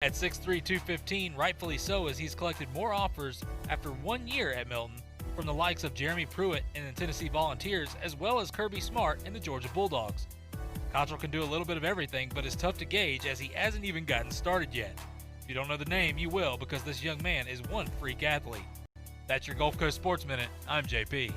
At 6'3", 215, rightfully so, as he's collected more offers after 1 year at Milton from the likes of Jeremy Pruitt and the Tennessee Volunteers, as well as Kirby Smart and the Georgia Bulldogs. Cottrell can do a little bit of everything, but it's tough to gauge as he hasn't even gotten started yet. If you don't know the name, you will, because this young man is one freak athlete. That's your Gulf Coast Sports Minute. I'm JP.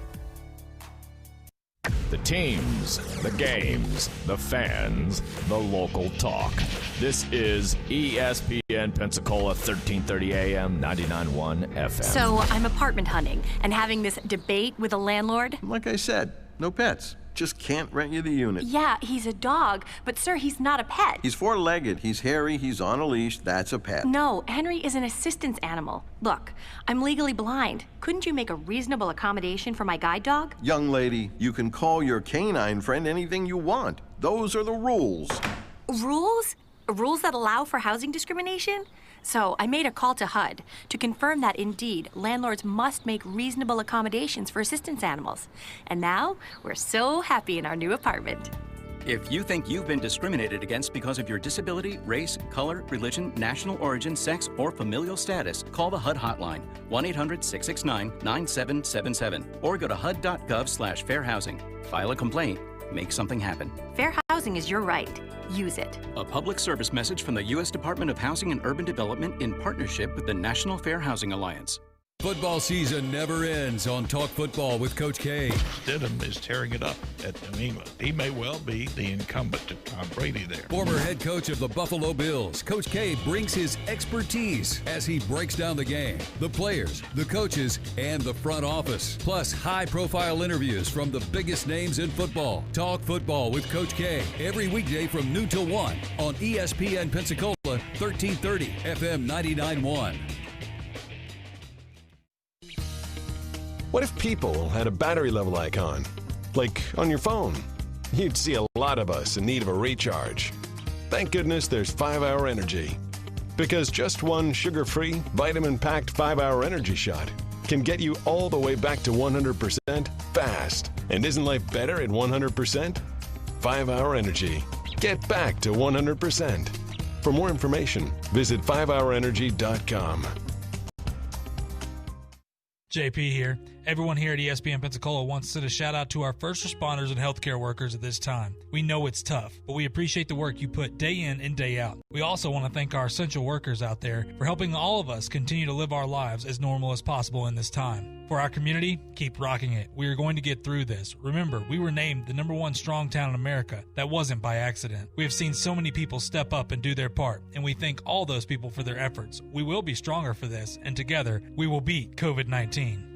The teams, the games, the fans, the local talk. This is ESPN Pensacola 1330 AM, 99.1 FM. So I'm apartment hunting and having this debate with a landlord. Like I said, no pets. Just can't rent you the unit. Yeah, he's a dog, but sir, he's not a pet. He's four-legged, he's hairy, he's on a leash, that's a pet. No, Henry is an assistance animal. Look, I'm legally blind. Couldn't you make a reasonable accommodation for my guide dog? Young lady, you can call your canine friend anything you want. Those are the rules. Rules? Rules that allow for housing discrimination? So I made a call to HUD to confirm that indeed landlords must make reasonable accommodations for assistance animals. And now we're so happy in our new apartment. If you think you've been discriminated against because of your disability, race, color, religion, national origin, sex, or familial status, call the HUD hotline, 1-800-669-9777, or go to hud.gov/fair housing. File a complaint. Make something happen. Fair housing is your right. Use it. A public service message from the U.S. Department of Housing and Urban Development in partnership with the National Fair Housing Alliance. Football season never ends on Talk Football with Coach K. Stidham is tearing it up at New England. He may well be the incumbent to Tom Brady there. Former head coach of the Buffalo Bills, Coach K brings his expertise as he breaks down the game, the players, the coaches, and the front office. Plus, high-profile interviews from the biggest names in football. Talk Football with Coach K every weekday from noon till 1 on ESPN Pensacola 1330 FM 99.1. What if people had a battery level icon, like on your phone? You'd see a lot of us in need of a recharge. Thank goodness there's 5-Hour Energy. Because just one sugar-free, vitamin-packed 5-Hour Energy shot can get you all the way back to 100% fast. And isn't life better at 100%? 5-Hour Energy. Get back to 100%. For more information, visit 5hourenergy.com. JP here. Everyone here at ESPN Pensacola wants to send a shout out to our first responders and healthcare workers at this time. We know it's tough, but we appreciate the work you put day in and day out. We also want to thank our essential workers out there for helping all of us continue to live our lives as normal as possible in this time. For our community, keep rocking it. We are going to get through this. Remember, we were named the #1 strong town in America. That wasn't by accident. We have seen so many people step up and do their part, and we thank all those people for their efforts. We will be stronger for this, and together, we will beat COVID-19.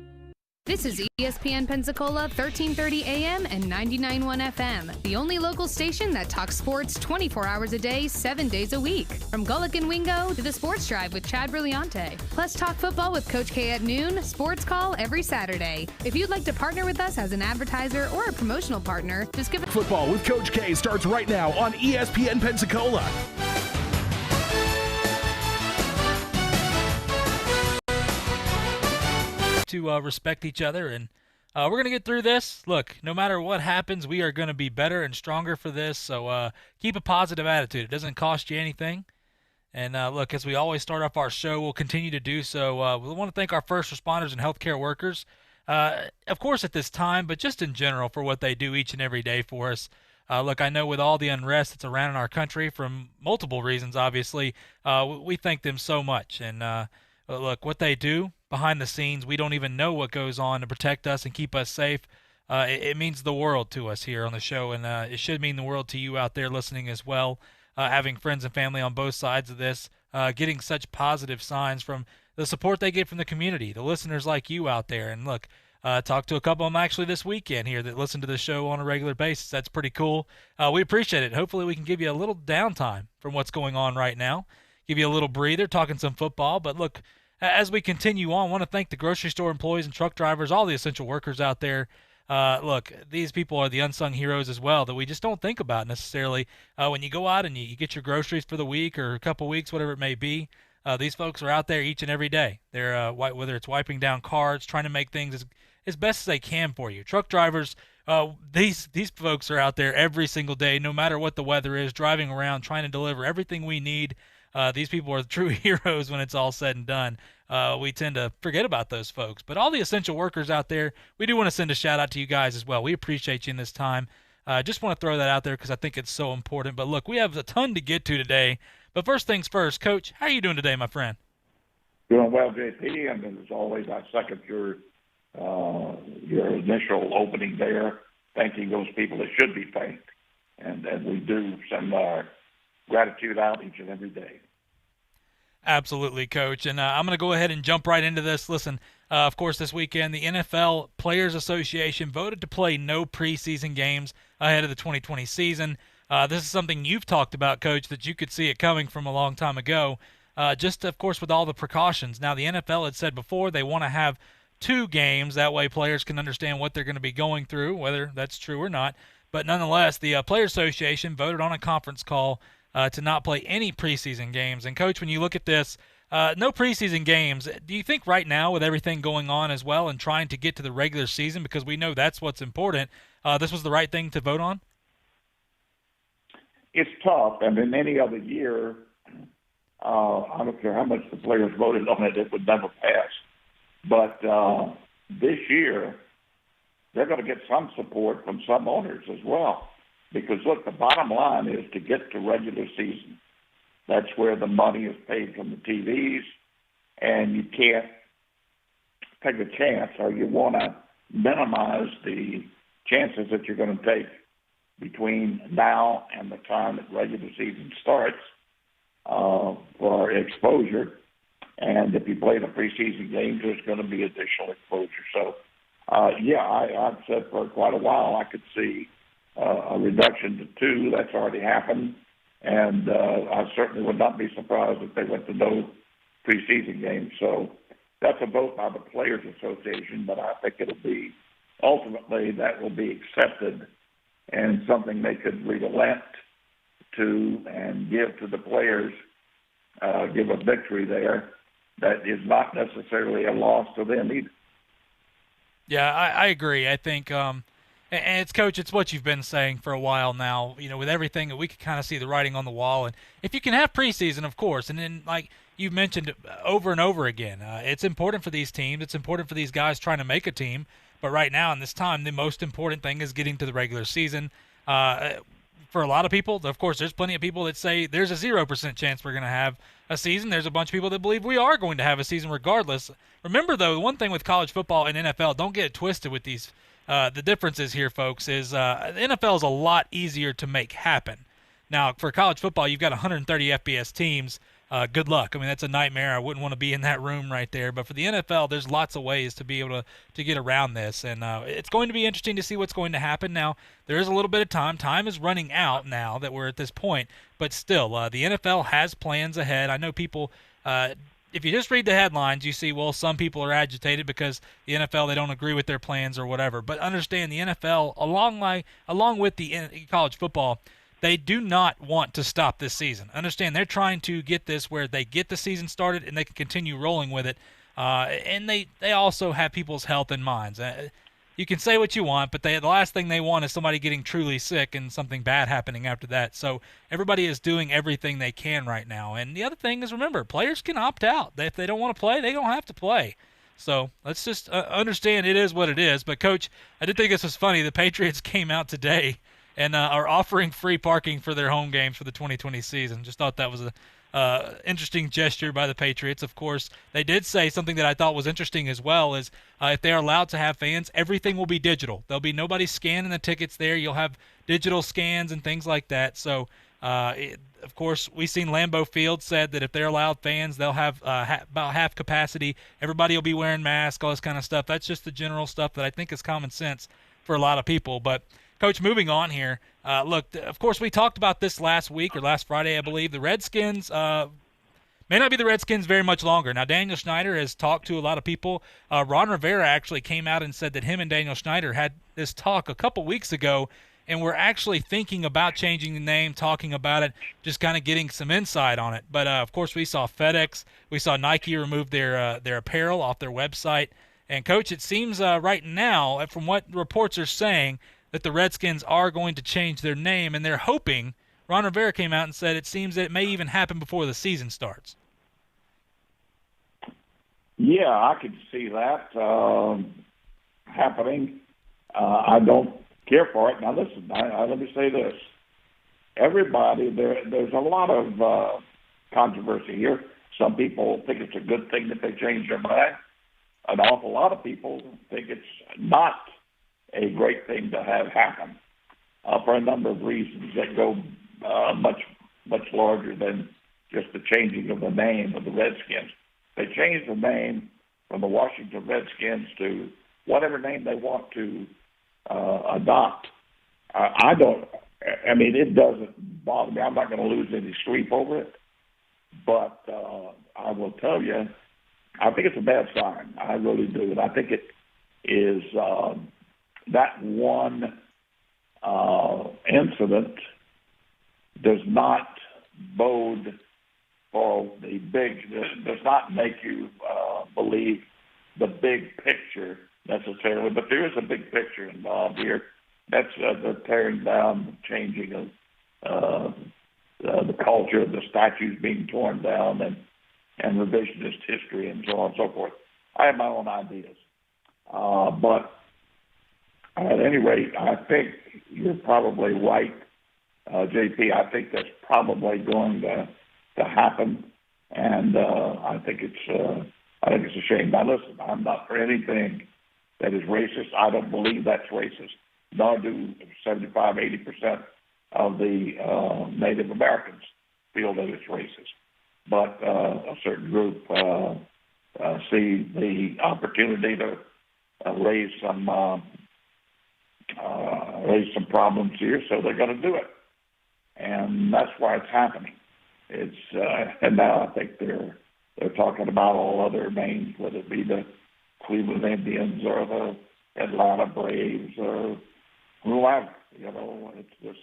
This is ESPN Pensacola 1330 AM and 99.1 FM, the only local station that talks sports 24 hours a day, 7 days a week. From Gullick and Wingo to the Sports Drive with Chad Brillante. Plus talk football with Coach K at noon, sports call every Saturday. If you'd like to partner with us as an advertiser or a promotional partner, just give it. Football with Coach K starts right now on ESPN Pensacola. To respect each other, and we're going to get through this. Look, no matter what happens, we are going to be better and stronger for this, so keep a positive attitude. It doesn't cost you anything. And look, as we always start off our show, we'll continue to do so. We want to thank our first responders and healthcare workers, of course at this time, but just in general for what they do each and every day for us. Look, I know with all the unrest that's around in our country from multiple reasons, obviously, we thank them so much. And look, what they do behind the scenes, we don't even know what goes on to protect us and keep us safe. It means the world to us here on the show, and it should mean the world to you out there listening as well, having friends and family on both sides of this, getting such positive signs from the support they get from the community, the listeners like you out there. And look, talked to a couple of them actually this weekend here that listen to the show on a regular basis. That's pretty cool. We appreciate it. Hopefully we can give you a little downtime from what's going on right now, give you a little breather, talking some football. But look, as we continue on, I want to thank the grocery store employees and truck drivers, all the essential workers out there. Look, these people are the unsung heroes as well that we just don't think about necessarily. When you go out and you get your groceries for the week or a couple weeks, whatever it may be, these folks are out there each and every day. They're whether it's wiping down carts, trying to make things as best as they can for you. Truck drivers, these folks are out there every single day, no matter what the weather is, driving around, trying to deliver everything we need These people are true heroes when it's all said and done. We tend to forget about those folks. But all the essential workers out there, we do want to send a shout out to you guys as well. We appreciate you in this time. Just want to throw that out there because I think it's so important. But look, we have a ton to get to today. But first things first, Coach, how are you doing today, my friend? Doing well, JP, and as always, I second your initial opening there, thanking those people that should be thanked, and we do send our gratitude out each and every day. Absolutely, Coach. And I'm going to go ahead and jump right into this. Listen, of course, this weekend, the NFL Players Association voted to play no preseason games ahead of the 2020 season. This is something you've talked about, Coach, that you could see it coming from a long time ago, just, of course, with all the precautions. Now, the NFL had said before they want to have 2 games. That way players can understand what they're going to be going through, whether that's true or not. But nonetheless, the Players Association voted on a conference call to not play any preseason games. And, Coach, when you look at this, no preseason games, do you think right now with everything going on as well and trying to get to the regular season, because we know that's what's important, this was the right thing to vote on? It's tough, and in any other year, I don't care how much the players voted on it, it would never pass. But this year, they're going to get some support from some owners as well. Because, look, the bottom line is to get to regular season. That's where the money is paid from the TVs, and you can't take a chance, or you want to minimize the chances that you're going to take between now and the time that regular season starts for exposure. And if you play the preseason games, there's going to be additional exposure. So, I've said for quite a while I could see a reduction to 2. That's already happened. And I certainly would not be surprised if they went to no preseason games. So that's a vote by the Players Association, but I think it'll be, ultimately, that will be accepted and something they could relent to and give to the players, give a victory there that is not necessarily a loss to them either. Yeah, I agree. I think, and it's, Coach, it's what you've been saying for a while now, with everything that we could kind of see the writing on the wall. And if you can have preseason, of course, and then like you've mentioned over and over again, it's important for these teams. It's important for these guys trying to make a team. But right now in this time, the most important thing is getting to the regular season. For a lot of people, of course, there's plenty of people that say there's a 0% chance we're going to have a season. There's a bunch of people that believe we are going to have a season regardless. Remember, though, one thing with college football and NFL, don't get it twisted with these. The differences here, folks, is the NFL is a lot easier to make happen. Now, for college football, you've got 130 FBS teams. Good luck. I mean, that's a nightmare. I wouldn't want to be in that room right there. But for the NFL, there's lots of ways to be able to get around this. And it's going to be interesting to see what's going to happen. Now, there is a little bit of time. Time is running out now that we're at this point. But still, the NFL has plans ahead. I know people, if you just read the headlines, you see, well, some people are agitated because the NFL, they don't agree with their plans or whatever. But understand the NFL, along with the college football, they do not want to stop this season. Understand, they're trying to get this where they get the season started and they can continue rolling with it. And they also have people's health in mind. You can say what you want, but the last thing they want is somebody getting truly sick and something bad happening after that. So everybody is doing everything they can right now. And the other thing is, remember, players can opt out. If they don't want to play, they don't have to play. So let's just understand it is what it is. But, Coach, I did think this was funny. The Patriots came out today and are offering free parking for their home games for the 2020 season. Just thought that was a interesting gesture by the Patriots. Of course, they did say something that I thought was interesting as well is if they are allowed to have fans, everything will be digital. There'll be nobody scanning the tickets there. You'll have digital scans and things like that. So, of course, we've seen Lambeau Field said that if they're allowed fans, they'll have about half capacity. Everybody will be wearing masks, all this kind of stuff. That's just the general stuff that I think is common sense for a lot of people. But, Coach, moving on here, look, of course, we talked about this last week or last Friday, I believe. The Redskins may not be the Redskins very much longer. Now, Daniel Snyder has talked to a lot of people. Ron Rivera actually came out and said that him and Daniel Snyder had this talk a couple weeks ago, and we're actually thinking about changing the name, talking about it, just kind of getting some insight on it. But, of course, we saw FedEx. We saw Nike remove their apparel off their website. And, Coach, it seems right now, from what reports are saying, that the Redskins are going to change their name, and they're hoping, Ron Rivera came out and said it seems that it may even happen before the season starts. Yeah, I could see that happening. I don't care for it. Now, listen, let me say this. Everybody, there's a lot of controversy here. Some people think it's a good thing that they change their mind. An awful lot of people think it's not a great thing to have happen for a number of reasons that go much larger than just the changing of the name of the Redskins. They changed the name from the Washington Redskins to whatever name they want to adopt. It doesn't bother me. I'm not going to lose any sleep over it. But I will tell you, I think it's a bad sign. I really do. And I think it is that one incident does not bode for the big, does not make you believe the big picture necessarily. But there is a big picture involved here. That's the tearing down, the changing of the culture of the statues being torn down and revisionist history and so on and so forth. I have my own ideas. But at any rate, I think you're probably right, JP. I think that's probably going to happen, and I think it's a shame. Now, listen, I'm not for anything that is racist. I don't believe that's racist. Nor do 75-80% of the Native Americans feel that it's racist. But a certain group see the opportunity to raise some problems here, so they're going to do it, and that's why it's happening. It's and now I think they're talking about all other names, whether it be the Cleveland Indians or the Atlanta Braves or whoever. It's just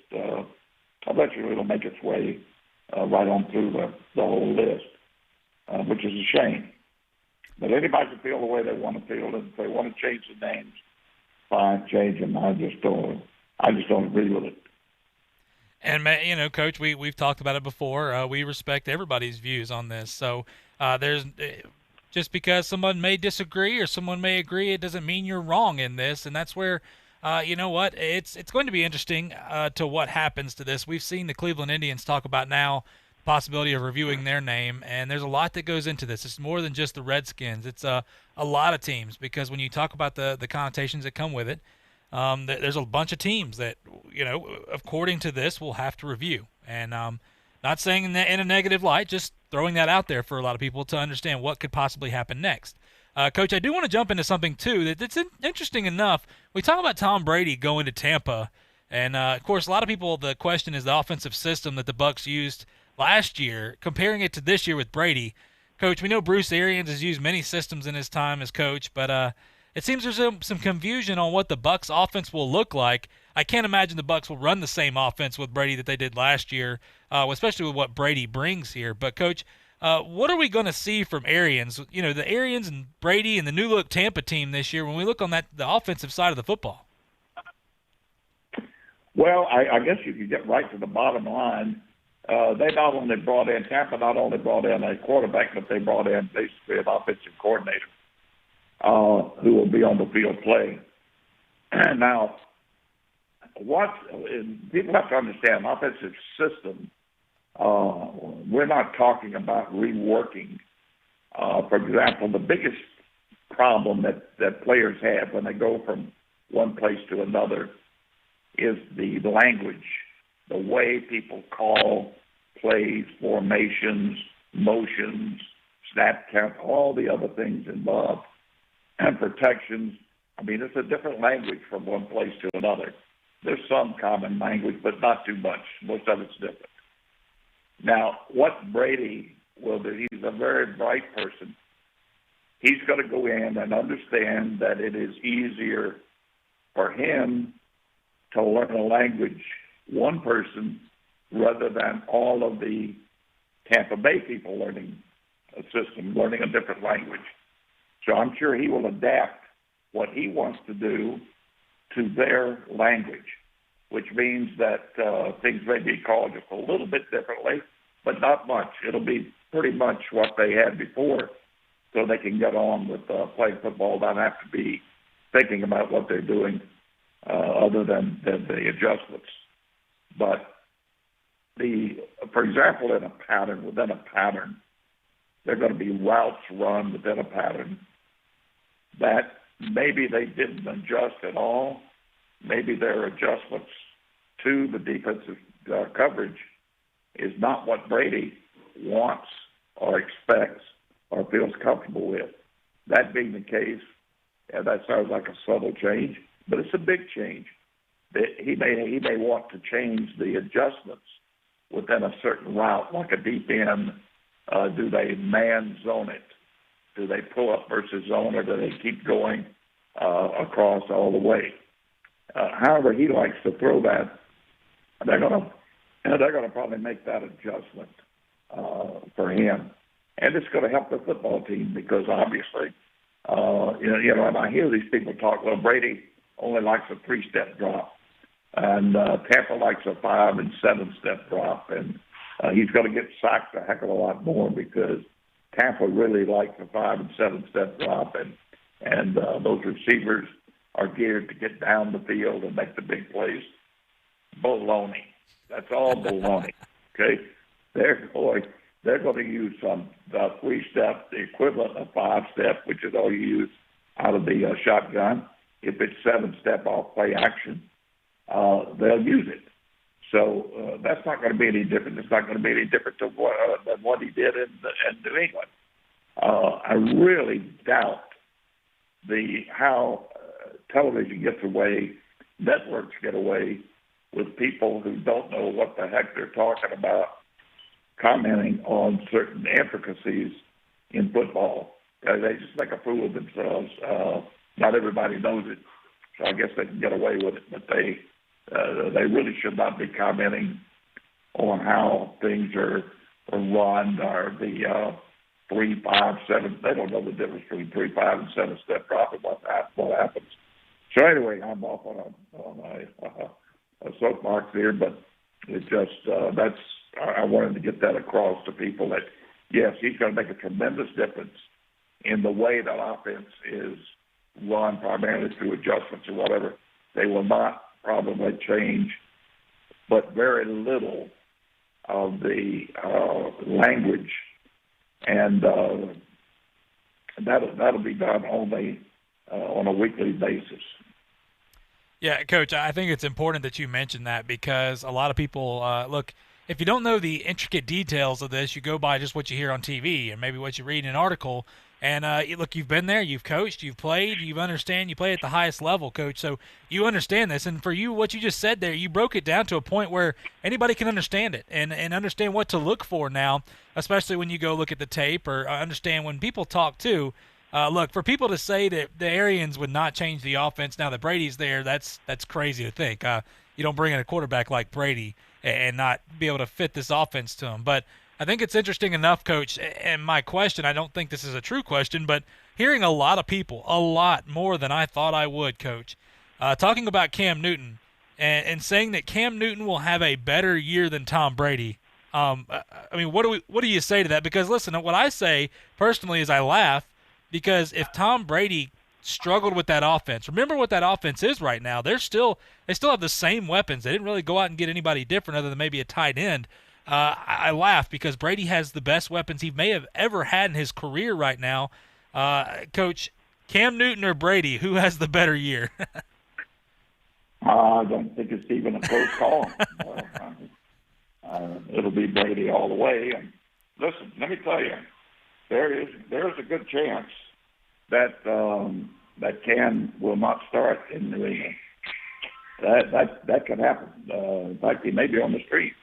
I bet you it'll make its way right on through the whole list, which is a shame. But anybody can feel the way they want to feel, and if they want to change the names, fine, change them. I just don't agree with it. And Coach, we've talked about it before. We respect everybody's views on this. So there's just because someone may disagree or someone may agree, it doesn't mean you're wrong in this. And that's where, you know what, it's going to be interesting to what happens to this. We've seen the Cleveland Indians talk about now the possibility of reviewing their name, and there's a lot that goes into this. It's more than just the Redskins. It's a lot of teams, because when you talk about the connotations that come with it, there's a bunch of teams that, according to this, will have to review. And not saying in a negative light, just throwing that out there for a lot of people to understand what could possibly happen next. Coach, I do want to jump into something, too, that's interesting enough. We talk about Tom Brady going to Tampa, and, of course, a lot of people, the question is the offensive system that the Bucs used last year, comparing it to this year with Brady. Coach, we know Bruce Arians has used many systems in his time as coach, but it seems there's some confusion on what the Bucs offense will look like. I can't imagine the Bucs will run the same offense with Brady that they did last year, especially with what Brady brings here. But, Coach, what are we going to see from Arians? The Arians and Brady and the new look Tampa team this year when we look on the offensive side of the football. Well, I guess if you get right to the bottom line, Tampa not only brought in a quarterback, but they brought in basically an offensive coordinator who will be on the field playing. Now, people have to understand, offensive system, we're not talking about reworking. For example, the biggest problem that players have when they go from one place to another is the language, the way people call plays, formations, motions, snap count, all the other things involved, and protections. I mean, it's a different language from one place to another. There's some common language, but not too much. Most of it's different. Now, what Brady will do, he's a very bright person. He's going to go in and understand that it is easier for him to learn a language, one person, rather than all of the Tampa Bay people learning a system, learning a different language. So I'm sure he will adapt what he wants to do to their language. which means that things may be called just a little bit differently, but not much. It'll be pretty much what they had before, so they can get on with playing football, not have to be thinking about what they're doing other than the adjustments. But for example, within a pattern, there are going to be routes run within a pattern that maybe they didn't adjust at all. Maybe their adjustments to the defensive coverage is not what Brady wants or expects or feels comfortable with. That being the case, and that sounds like a subtle change, but it's a big change. He may want to change the adjustments within a certain route, like a deep end. Do they man zone it? Do they pull up versus zone, or do they keep going across all the way? However he likes to throw that, they're going to probably make that adjustment for him, and it's going to help the football team because obviously, and I hear these people talk. Well, Brady only likes a 3-step drop, and Tampa likes a 5- and 7-step drop, and he's going to get sacked a heck of a lot more because Tampa really likes a 5- and 7-step drop, and those receivers are geared to get down the field and make the big plays. Baloney. That's all baloney. Okay, they're going to use some 3-step, the equivalent of 5-step, which is all you use out of the shotgun. If it's 7-step off play action, they'll use it. So that's not going to be any different. It's not going to be any different than what he did in New England. I really doubt how television gets away, networks get away with people who don't know what the heck they're talking about, commenting on certain intricacies in football. They just make a fool of themselves. Not everybody knows it, so I guess they can get away with it, but they really should not be commenting on how things are run or the 3, 5, 7. They don't know the difference between 3, 5, and 7-step drop and what happens. So anyway, I'm off on a soapbox here, but it just I wanted to get that across to people that yes, he's going to make a tremendous difference in the way that offense is run, primarily through adjustments or whatever. They will not probably change, but very little of the language, and that'll be done only on a weekly basis. Yeah, Coach, I think it's important that you mention that because a lot of people look. If you don't know the intricate details of this, you go by just what you hear on TV and maybe what you read in an article. And look, you've been there, you've coached, you've played, you play at the highest level, Coach. So you understand this. And for you, what you just said there, you broke it down to a point where anybody can understand it and understand what to look for now, especially when you go look at the tape or understand when people talk too. Look, for people to say that the Arians would not change the offense now that Brady's there, that's crazy to think. You don't bring in a quarterback like Brady and not be able to fit this offense to him. But I think it's interesting enough, Coach, and my question, I don't think this is a true question, but hearing a lot of people, a lot more than I thought I would, Coach, talking about Cam Newton and saying that Cam Newton will have a better year than Tom Brady. I mean, what do you say to that? Because, listen, what I say personally is I laugh because if Tom Brady struggled with that offense, remember what that offense is right now. They still have the same weapons. They didn't really go out and get anybody different other than maybe a tight end. I laugh because Brady has the best weapons he may have ever had in his career right now. Coach, Cam Newton or Brady, who has the better year? I don't think it's even a close call. It'll be Brady all the way. And listen, let me tell you, there's a good chance that Cam will not start in New England. That could happen. In fact, he may be on the street.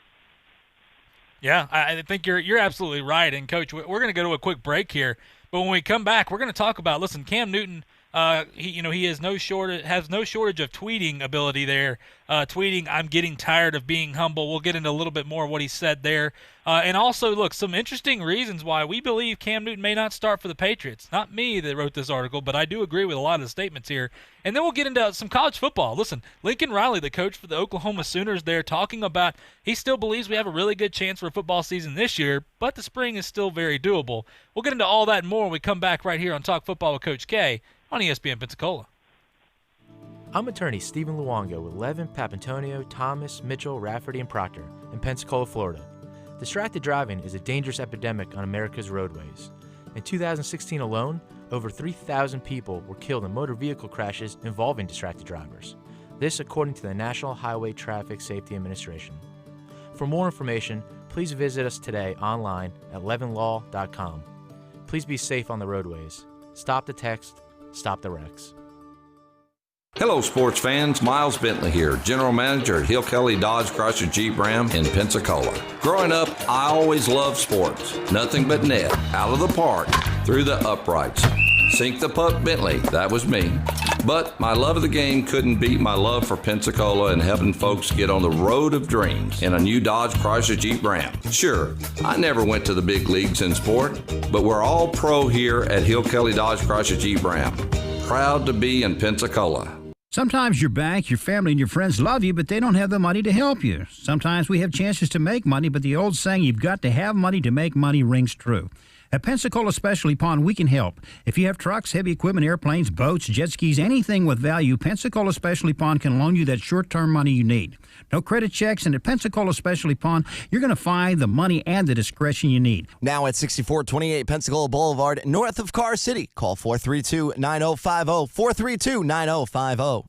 Yeah, I think you're absolutely right. And, Coach, we're going to go to a quick break here. But when we come back, we're going to talk about, listen, Cam Newton He has no shortage of tweeting ability there. Tweeting, "I'm getting tired of being humble." We'll get into a little bit more of what he said there, and also look, some interesting reasons why we believe Cam Newton may not start for the Patriots. Not me that wrote this article, but I do agree with a lot of the statements here. And then we'll get into some college football. Listen, Lincoln Riley, the coach for the Oklahoma Sooners, there talking about he still believes we have a really good chance for a football season this year, but the spring is still very doable. We'll get into all that and more when we come back right here on Talk Football with Coach K on ESPN Pensacola. I'm attorney Stephen Luongo with Levin, Papantonio, Thomas, Mitchell, Rafferty, and Proctor in Pensacola, Florida. Distracted driving is a dangerous epidemic on America's roadways. In 2016 alone, over 3,000 people were killed in motor vehicle crashes involving distracted drivers. This according to the National Highway Traffic Safety Administration. For more information, please visit us today online at levinlaw.com. Please be safe on the roadways. Stop the text, stop the wrecks. Hello, sports fans. Miles Bentley here, General Manager at Hill Kelly Dodge Chrysler Jeep Ram in Pensacola. Growing up, I always loved sports. Nothing but net, out of the park, through the uprights. Sink the puck Bentley, that was me. But my love of the game couldn't beat my love for Pensacola and helping folks get on the road of dreams in a new Dodge Chrysler Jeep Ram. Sure, I never went to the big leagues in sport, but we're all pro here at Hill Kelly Dodge Chrysler Jeep Ram. Proud to be in Pensacola. Sometimes your bank, your family, and your friends love you, but they don't have the money to help you. Sometimes we have chances to make money, but the old saying, "You've got to have money to make money," rings true. At Pensacola Specialty Pond, we can help. If you have trucks, heavy equipment, airplanes, boats, jet skis, anything with value, Pensacola Specialty Pond can loan you that short-term money you need. No credit checks, and at Pensacola Specialty Pond, you're going to find the money and the discretion you need. Now at 6428 Pensacola Boulevard, north of Car City. Call 432-9050, 432-9050.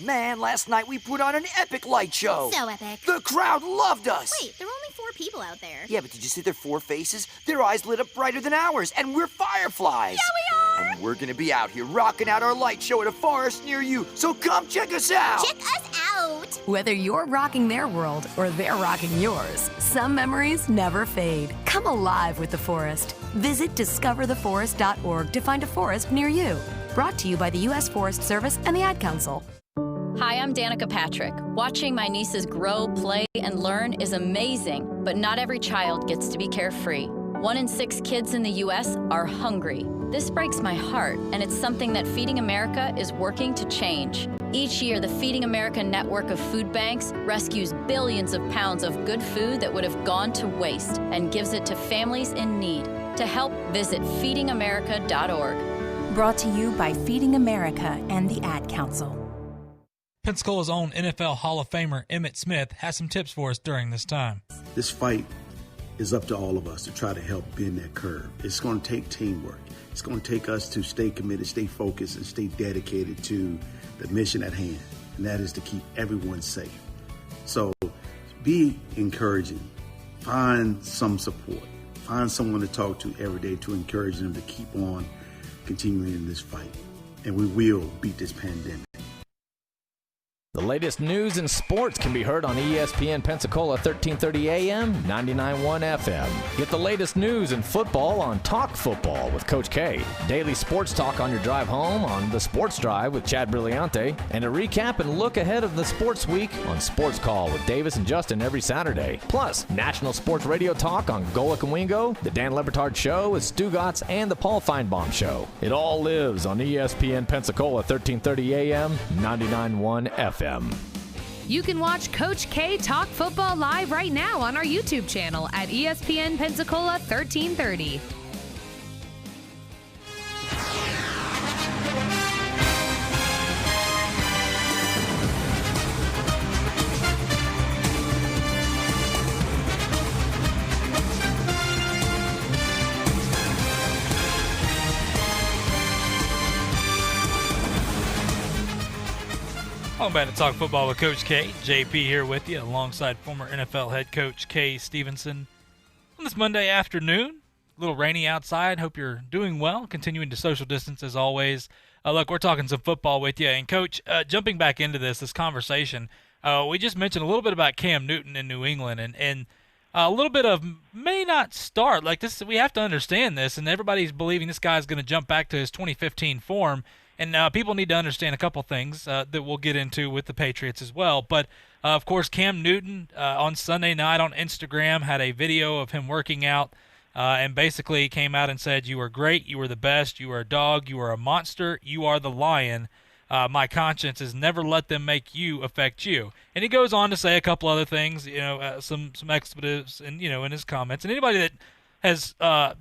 Man, last night we put on an epic light show. So epic. The crowd loved us. Wait, there were only 4 people out there. Yeah, but did you see their 4 faces? Their eyes lit up brighter than ours, and we're fireflies. Yeah, we are. And we're gonna be out here rocking out our light show at a forest near you, so come check us out. Check us out. Whether you're rocking their world or they're rocking yours, some memories never fade. Come alive with the forest. Visit discovertheforest.org to find a forest near you. Brought to you by the U.S. Forest Service and the Ad Council. Hi, I'm Danica Patrick. Watching my nieces grow, play, and learn is amazing, but not every child gets to be carefree. 1 in 6 kids in the U.S. are hungry. This breaks my heart, and it's something that Feeding America is working to change. Each year, the Feeding America network of food banks rescues billions of pounds of good food that would have gone to waste and gives it to families in need. To help, visit feedingamerica.org. Brought to you by Feeding America and the Ad Council. Pensacola's own NFL Hall of Famer Emmitt Smith has some tips for us during this time. This fight is up to all of us to try to help bend that curve. It's going to take teamwork. It's going to take us to stay committed, stay focused, and stay dedicated to the mission at hand, and that is to keep everyone safe. So be encouraging. Find some support. Find someone to talk to every day to encourage them to keep on continuing in this fight. And we will beat this pandemic. The latest news and sports can be heard on ESPN Pensacola 1330 AM, 99.1 FM. Get the latest news and football on Talk Football with Coach K. Daily sports talk on your drive home on The Sports Drive with Chad Brilliante. And a recap and look ahead of the sports week on Sports Call with Davis and Justin every Saturday. Plus, national sports radio talk on Golic and Wingo, The Dan Lebertard Show with Stu Gotts, and The Paul Feinbaum Show. It all lives on ESPN Pensacola 1330 AM, 99.1 FM. You can watch Coach K talk football live right now on our YouTube channel at ESPN Pensacola 1330. Welcome back to Talk Football with Coach K. JP here with you alongside former NFL head coach Kay Stevenson on this Monday afternoon. A little rainy outside. Hope you're doing well. Continuing to social distance as always. Look, we're talking some football with you. And, Coach, jumping back into this conversation, we just mentioned a little bit about Cam Newton in New England and a little bit of may not start. Like this, we have to understand this, and everybody's believing this guy's going to jump back to his 2015 form. And people need to understand a couple things that we'll get into with the Patriots as well. But, of course, Cam Newton on Sunday night on Instagram had a video of him working out and basically came out and said, "You are great. You are the best. You are a dog. You are a monster. You are the lion. My conscience has never let them make you affect you." And he goes on to say a couple other things, some expletives, and in his comments. And anybody that has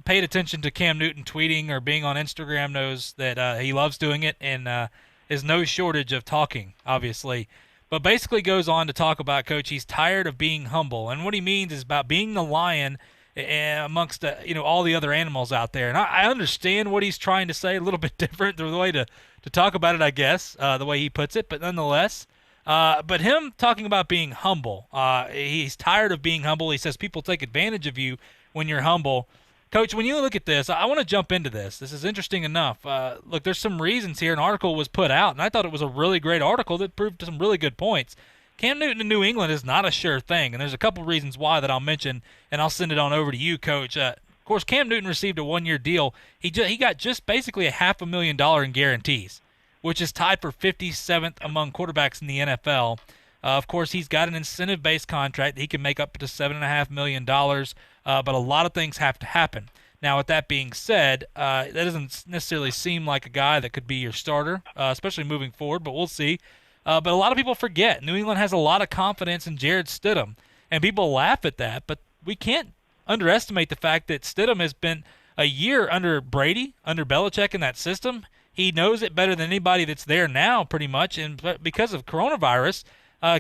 paid attention to Cam Newton tweeting or being on Instagram knows that he loves doing it and is no shortage of talking, obviously. But basically goes on to talk about, Coach, he's tired of being humble. And what he means is about being the lion amongst all the other animals out there. And I understand what he's trying to say, a little bit different the way to talk about it, I guess, the way he puts it, but nonetheless. But him talking about being humble, he's tired of being humble. He says people take advantage of you when you're humble. Coach, when you look at this, I want to jump into this. This is interesting enough. Look, there's some reasons here. An article was put out, and I thought it was a really great article that proved some really good points. Cam Newton in New England is not a sure thing, and there's a couple reasons why that I'll mention, and I'll send it on over to you, Coach. Of course, Cam Newton received a one-year deal. He got just basically a $500,000 in guarantees, which is tied for 57th among quarterbacks in the NFL. Of course, he's got an incentive-based contract that he can make up to $7.5 million, but a lot of things have to happen. Now, with that being said, that doesn't necessarily seem like a guy that could be your starter, especially moving forward, but we'll see. But a lot of people forget New England has a lot of confidence in Jarrett Stidham, and people laugh at that, but we can't underestimate the fact that Stidham has been a year under Brady, under Belichick in that system. He knows it better than anybody that's there now, pretty much, and because of coronavirus,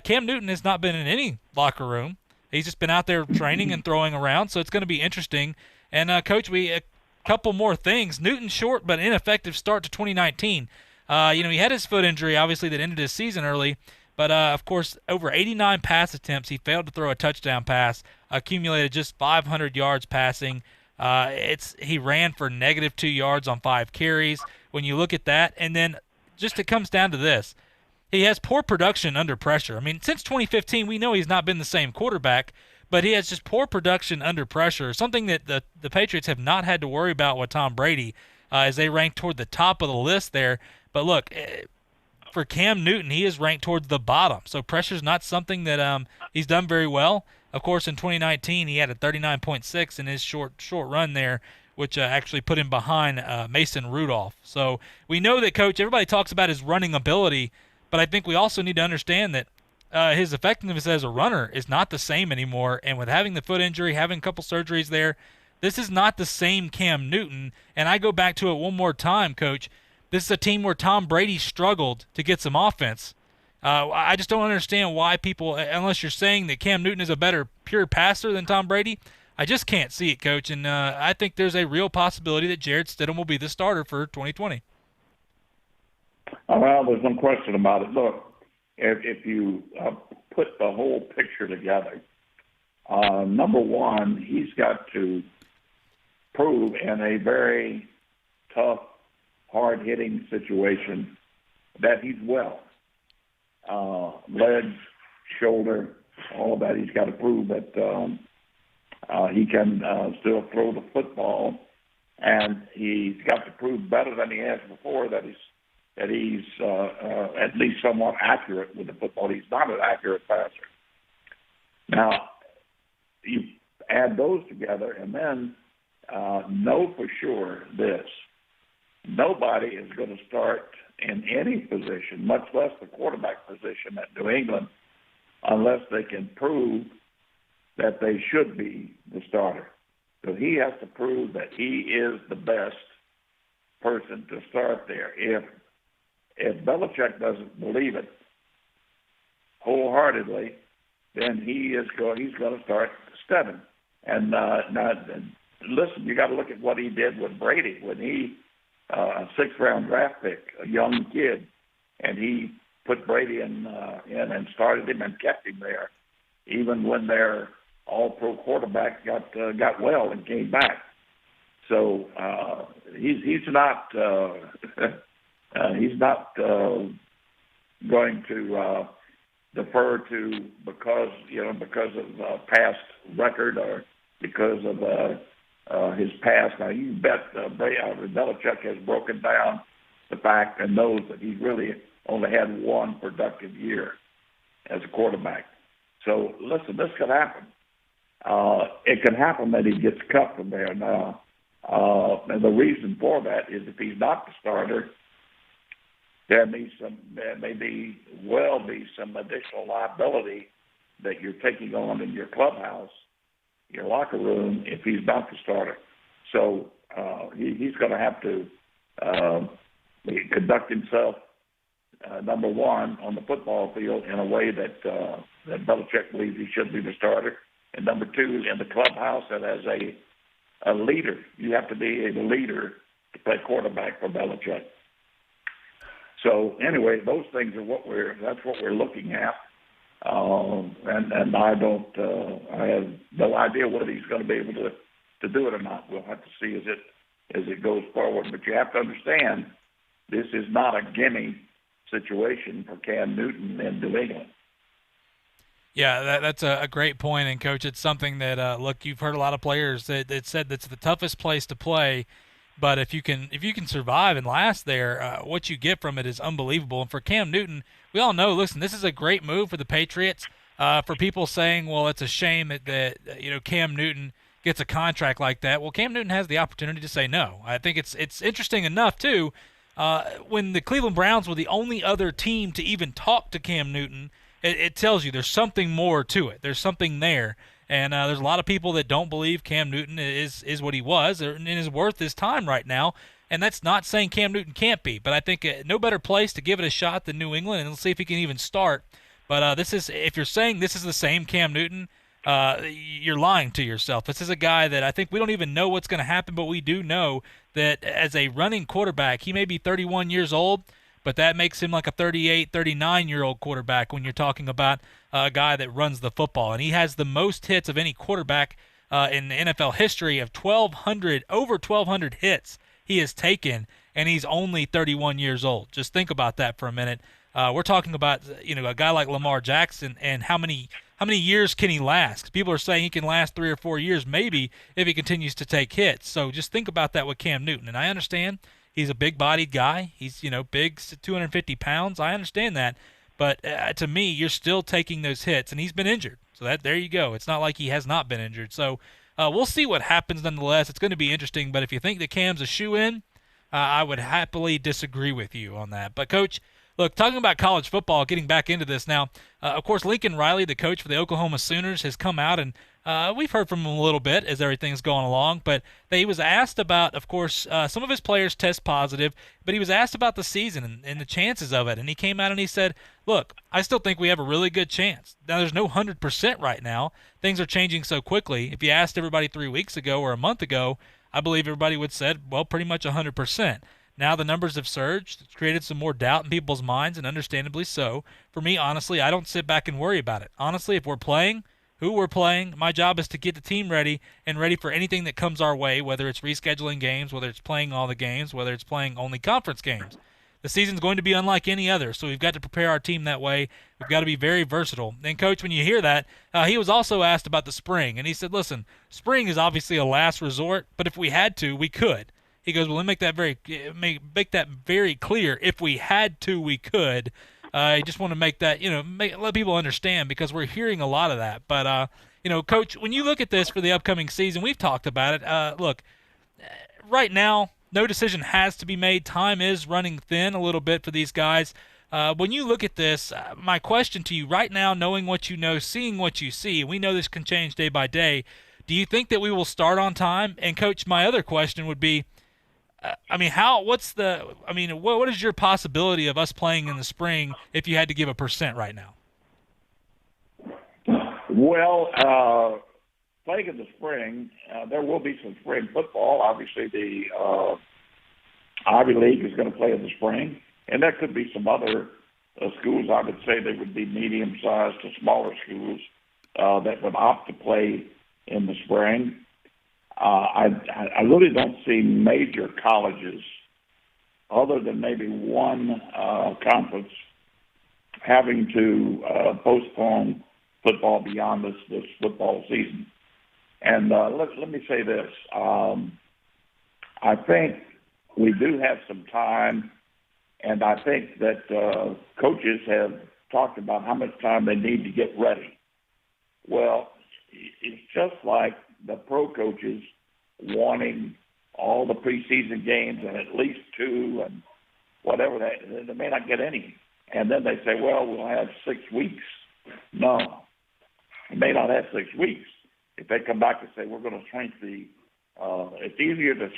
Cam Newton has not been in any locker room. He's just been out there training and throwing around, so it's going to be interesting. And, Coach, a couple more things. Newton's short but ineffective start to 2019. He had his foot injury, obviously, that ended his season early. But, of course, over 89 pass attempts, he failed to throw a touchdown pass, accumulated just 500 yards passing. He ran for -2 yards on 5 carries. When you look at that, and then just it comes down to this. He has poor production under pressure. I mean, since 2015, we know he's not been the same quarterback, but he has just poor production under pressure, something that the Patriots have not had to worry about with Tom Brady as they rank toward the top of the list there. But look, for Cam Newton, he is ranked towards the bottom. So pressure's not something that he's done very well. Of course, in 2019, he had a 39.6 in his short run there, which actually put him behind Mason Rudolph. So we know that, Coach, everybody talks about his running ability, but I think we also need to understand that his effectiveness as a runner is not the same anymore. And with having the foot injury, having a couple surgeries there, this is not the same Cam Newton. And I go back to it one more time, Coach. This is a team where Tom Brady struggled to get some offense. I just don't understand why people, unless you're saying that Cam Newton is a better pure passer than Tom Brady, I just can't see it, Coach. And I think there's a real possibility that Jarrett Stidham will be the starter for 2020. Well, there's no question about it. Look, if you put the whole picture together, number one, he's got to prove in a very tough, hard-hitting situation that he's well. Leg, shoulder, all of that, he's got to prove that he can still throw the football, and he's got to prove better than he has before that he's at least somewhat accurate with the football. He's not an accurate passer. Now, you add those together, and then know for sure this. Nobody is going to start in any position, much less the quarterback position at New England, unless they can prove that they should be the starter. So he has to prove that he is the best person to start there. If Belichick doesn't believe it wholeheartedly, then he's going to start Stidham. And listen, you got to look at what he did with Brady when he a 6th-round draft pick, a young kid, and he put Brady in and started him and kept him there, even when their all-pro quarterback got well and came back. So he's not going to defer to because of past record or because of his past. Now you bet Belichick has broken down the fact and knows that he's really only had one productive year as a quarterback. So, listen, this could happen. It could happen that he gets cut from there now. And the reason for that is if he's not the starter, there may be some additional liability that you're taking on in your clubhouse, your locker room, if he's not the starter. So he's going to have to conduct himself, number one, on the football field in a way that Belichick believes he should be the starter, and number two, in the clubhouse and as a leader. You have to be a leader to play quarterback for Belichick. So anyway, those things are that's what we're looking at. And I have no idea whether he's going to be able to do it or not. We'll have to see as it goes forward. But you have to understand, this is not a gimme situation for Cam Newton in New England. Yeah, that's a great point, and Coach, it's something that look, you've heard a lot of players that said that's the toughest place to play, but if you can survive and last there, what you get from it is unbelievable. And for Cam Newton, we all know, listen, this is a great move for the Patriots. For people saying, well, it's a shame that Cam Newton gets a contract like that. Well, Cam Newton has the opportunity to say no. I think it's interesting enough too. When the Cleveland Browns were the only other team to even talk to Cam Newton, it tells you there's something more to it. There's something there. And there's a lot of people that don't believe Cam Newton is what he was and is worth his time right now. And that's not saying Cam Newton can't be, but I think no better place to give it a shot than New England, and let's see if he can even start. But if you're saying this is the same Cam Newton, you're lying to yourself. This is a guy that I think we don't even know what's going to happen, but we do know that as a running quarterback, he may be 31 years old, but that makes him like a 38, 39-year-old quarterback when you're talking about a guy that runs the football. And he has the most hits of any quarterback in NFL history of over 1,200 hits he has taken, and he's only 31 years old. Just think about that for a minute. We're talking about a guy like Lamar Jackson, and how many years can he last? 'Cause people are saying he can last 3 or 4 years maybe if he continues to take hits. So just think about that with Cam Newton. And I understand he's a big-bodied guy. He's big, 250 pounds. I understand that. But to me, you're still taking those hits, and he's been injured. So there you go. It's not like he has not been injured. So we'll see what happens nonetheless. It's going to be interesting. But if you think that Cam's a shoe-in, I would happily disagree with you on that. But, Coach, look, talking about college football, getting back into this now, of course, Lincoln Riley, the coach for the Oklahoma Sooners, has come out, and we've heard from him a little bit as everything's going along. But he was asked about, of course, some of his players test positive, but he was asked about the season and the chances of it. And he came out and he said, look, I still think we have a really good chance. Now, there's no 100% right now. Things are changing so quickly. If you asked everybody 3 weeks ago or a month ago, I believe everybody would have said, well, pretty much 100%. Now the numbers have surged. It's created some more doubt in people's minds, and understandably so. For me, honestly, I don't sit back and worry about it. Honestly, if we're playing, who we're playing, my job is to get the team ready and ready for anything that comes our way, whether it's rescheduling games, whether it's playing all the games, whether it's playing only conference games. The season's going to be unlike any other, so we've got to prepare our team that way. We've got to be very versatile. And, Coach, when you hear that, he was also asked about the spring, and he said, listen, spring is obviously a last resort, but if we had to, we could. He goes, well, let me make that very clear. If we had to, we could. I just want to make that, let people understand, because we're hearing a lot of that. But, Coach, when you look at this for the upcoming season, we've talked about it. Look, right now, no decision has to be made. Time is running thin a little bit for these guys. When you look at this, my question to you right now, knowing what you know, seeing what you see, we know this can change day by day. Do you think that we will start on time? And, Coach, my other question would be, what is your possibility of us playing in the spring if you had to give a percent right now? Well, playing in the spring, there will be some spring football. Obviously, the Ivy League is going to play in the spring, and there could be some other schools. I would say they would be medium-sized to smaller schools that would opt to play in the spring. I really don't see major colleges, other than maybe one conference, having to postpone football beyond this football season. And let me say this. I think we do have some time And I think that coaches have talked about how much time they need to get ready. Well, it's just like the pro coaches wanting all the preseason games and at least 2 and whatever they may not get any. And then they say, well, we'll have 6 weeks. No, you may not have 6 weeks. If they come back and say, we're going to shrink it's easier to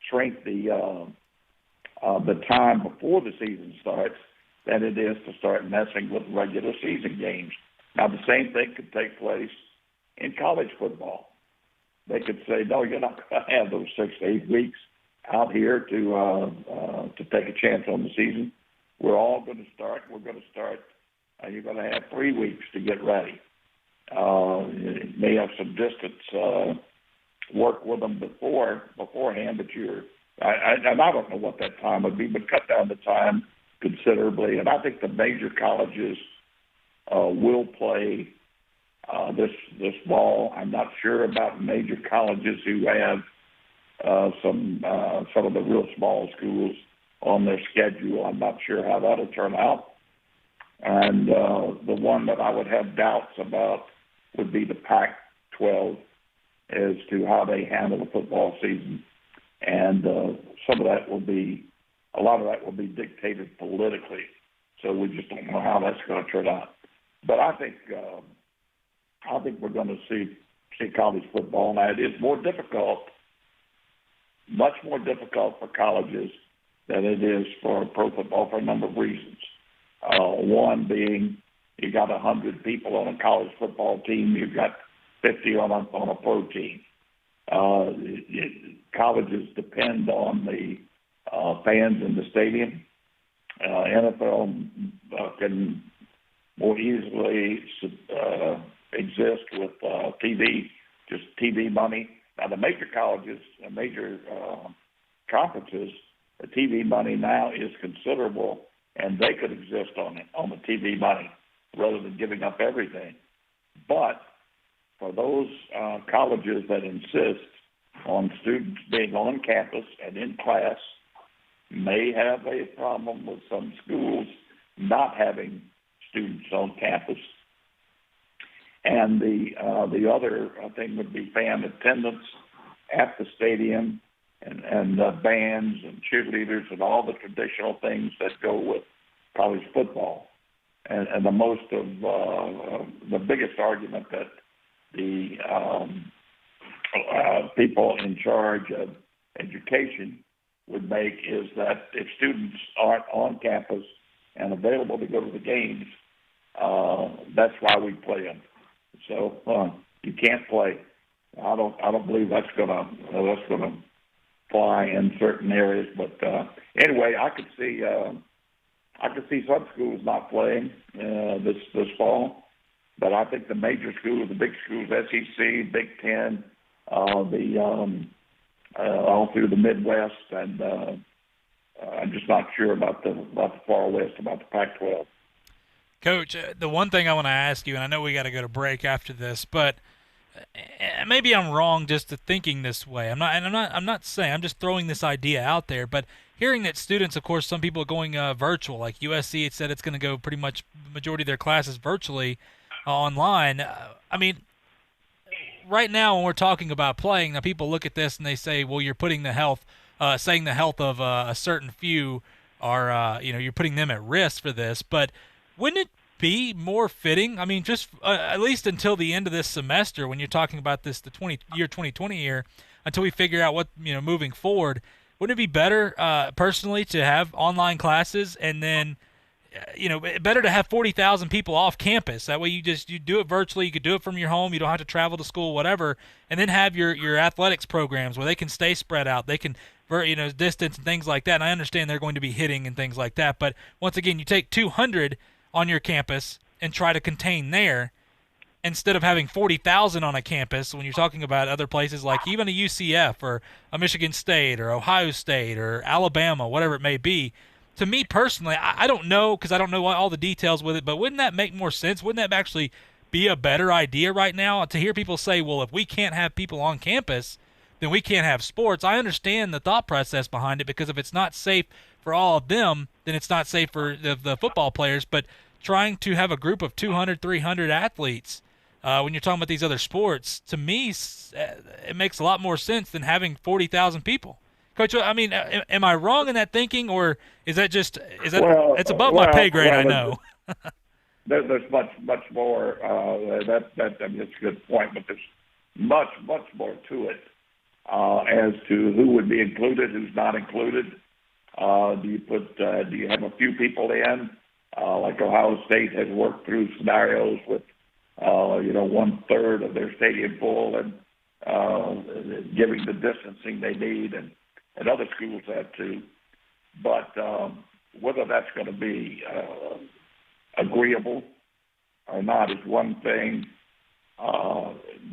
shrink the time before the season starts than it is to start messing with regular season games. Now, the same thing could take place in college football. They could say, no, you're not going to have those 6 to 8 weeks out here to take a chance on the season. We're all going to start. We're going to start. You're going to have 3 weeks to get ready. You may have some distance work with them beforehand, but and I don't know what that time would be, but cut down the time considerably. And I think the major colleges will play this fall. I'm not sure about major colleges who have some of the real small schools on their schedule. I'm not sure how that'll turn out. And the one that I would have doubts about would be the Pac-12 as to how they handle the football season. And a lot of that will be dictated politically. So we just don't know how that's going to turn out. But I think we're going to see college football. Now, it is more difficult, much more difficult for colleges than it is for pro football for a number of reasons. One being you got 100 people on a college football team, you've got 50 on a pro team. Colleges depend on the fans in the stadium. NFL can more easily exist with TV, just TV money. Now, the major colleges, the major conferences, the TV money now is considerable, and they could exist on the TV money rather than giving up everything. But for those colleges that insist on students being on campus and in class, may have a problem with some schools not having students on campus. And the other thing would be fan attendance at the stadium and bands and cheerleaders and all the traditional things that go with college football. And the most of the biggest argument that the people in charge of education would make is that if students aren't on campus and available to go to the games, that's why we play them. So you can't play. I don't believe that's gonna fly in certain areas. But anyway, I could see some schools not playing this fall. But I think the major schools, the big schools, SEC, Big Ten, all through the Midwest, and I'm just not sure about the far West, about the Pac-12. Coach, the one thing I want to ask you, and I know we got to go to break after this, but maybe I'm wrong just to thinking this way. I'm not saying. I'm just throwing this idea out there. But hearing that students, of course, some people are going virtual, like USC had said it's going to go pretty much the majority of their classes virtually online. I mean, right now when we're talking about playing, now people look at this and they say, well, you're putting the health, saying the health of a certain few are, you're putting them at risk for this. But wouldn't it be more fitting? I mean, just at least until the end of this semester, when you're talking about this, the 2020 year, until we figure out what, moving forward, wouldn't it be better, personally, to have online classes and then, better to have 40,000 people off campus. That way you do it virtually. You could do it from your home. You don't have to travel to school, whatever, and then have your athletics programs where they can stay spread out. They can, distance and things like that. And I understand they're going to be hitting and things like that. But once again, you take 200 on your campus and try to contain there instead of having 40,000 on a campus when you're talking about other places like even a UCF or a Michigan State or Ohio State or Alabama, whatever it may be. To me personally, I don't know because I don't know all the details with it, but wouldn't that make more sense? Wouldn't that actually be a better idea right now to hear people say, well, if we can't have people on campus, then we can't have sports? I understand the thought process behind it because if it's not safe for all of them, then it's not safe for the football players. But trying to have a group of 200, 300 athletes, when you're talking about these other sports, to me, it makes a lot more sense than having 40,000 people. Coach, I mean, am I wrong in that thinking, or is that it's above my pay grade? I know. There's much more. That's a good point, but there's much more to it as to who would be included, who's not included. Do you have a few people in? Like Ohio State has worked through scenarios with 1/3 of their stadium full and giving the distancing they need, and other schools have too. But whether that's going to be agreeable or not is one thing.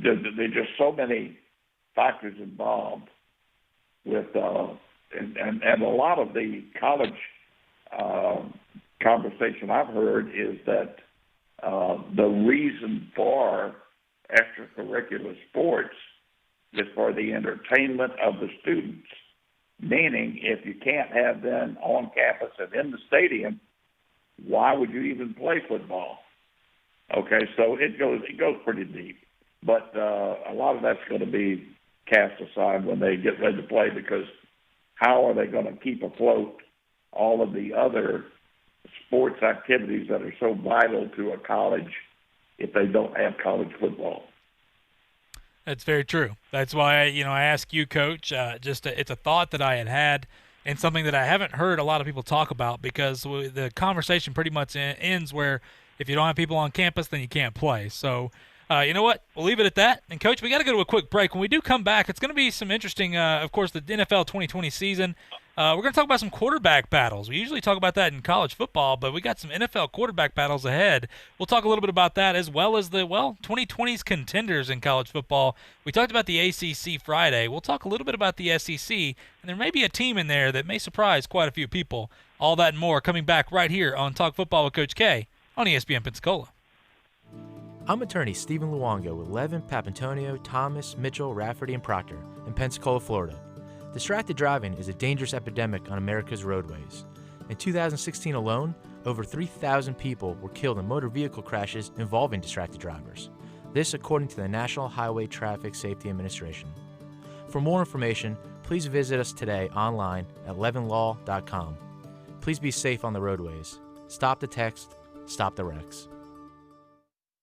There's just so many factors involved with, and a lot of the college conversation I've heard is that the reason for extracurricular sports is for the entertainment of the students. Meaning, if you can't have them on campus and in the stadium, why would you even play football? Okay, so it goes pretty deep. But a lot of that's going to be cast aside when they get ready to play, because how are they going to keep afloat all of the other sports activities that are so vital to a college if they don't have college football? That's very true. That's why I ask you, Coach. It's a thought that I had, and something that I haven't heard a lot of people talk about, because the conversation pretty much ends where if you don't have people on campus, then you can't play. So, you know what? We'll leave it at that. And, Coach, we got to go to a quick break. When we do come back, it's going to be some interesting, of course, the NFL 2020 season. We're going to talk about some quarterback battles. We usually talk about that in college football, but we got some NFL quarterback battles ahead. We'll talk a little bit about that, as well as the 2020's contenders in college football. We talked about the ACC Friday. We'll talk a little bit about the SEC, and there may be a team in there that may surprise quite a few people. All that and more coming back right here on Talk Football with Coach K on ESPN Pensacola. I'm attorney Stephen Luongo with Levin, Papantonio, Thomas, Mitchell, Rafferty, and Proctor in Pensacola, Florida. Distracted driving is a dangerous epidemic on America's roadways. In 2016 alone, over 3,000 people were killed in motor vehicle crashes involving distracted drivers. This according to the National Highway Traffic Safety Administration. For more information, please visit us today online at levinlaw.com. Please be safe on the roadways. Stop the text, stop the wrecks.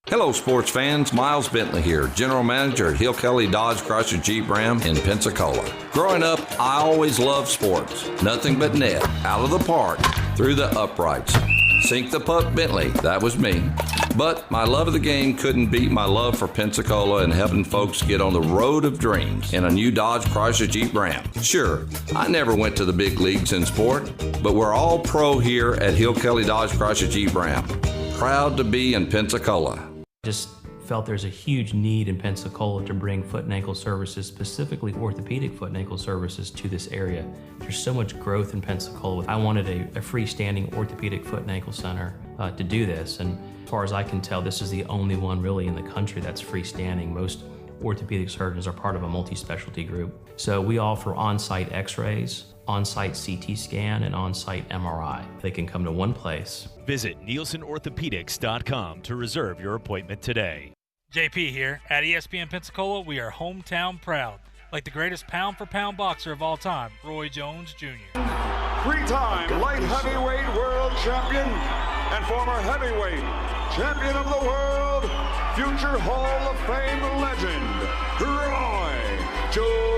Hello, sports fans. Miles Bentley here, General Manager at Hill Kelly Dodge Chrysler Jeep Ram in Pensacola. Growing up, I always loved sports. Nothing but net, out of the park, through the uprights. Sink the puck, Bentley. That was me. But my love of the game couldn't beat my love for Pensacola and helping folks get on the road of dreams in a new Dodge Chrysler Jeep Ram. Sure, I never went to the big leagues in sport, but we're all pro here at Hill Kelly Dodge Chrysler Jeep Ram. Proud to be in Pensacola. Just felt there's a huge need in Pensacola to bring foot and ankle services, specifically orthopedic foot and ankle services, to this area. There's so much growth in Pensacola. I wanted a freestanding orthopedic foot and ankle center to do this, and as far as I can tell, this is the only one really in the country that's freestanding. Most orthopedic surgeons are part of a multi-specialty group. So we offer on-site x-rays, on-site CT scan, and on-site MRI. They can come to one place. Visit NielsenOrthopedics.com to reserve your appointment today. JP here. At ESPN Pensacola, we are hometown proud. Like the greatest pound-for-pound boxer of all time, Roy Jones Jr. Three-time light heavyweight world champion and former heavyweight champion of the world, future Hall of Fame legend, Roy Jones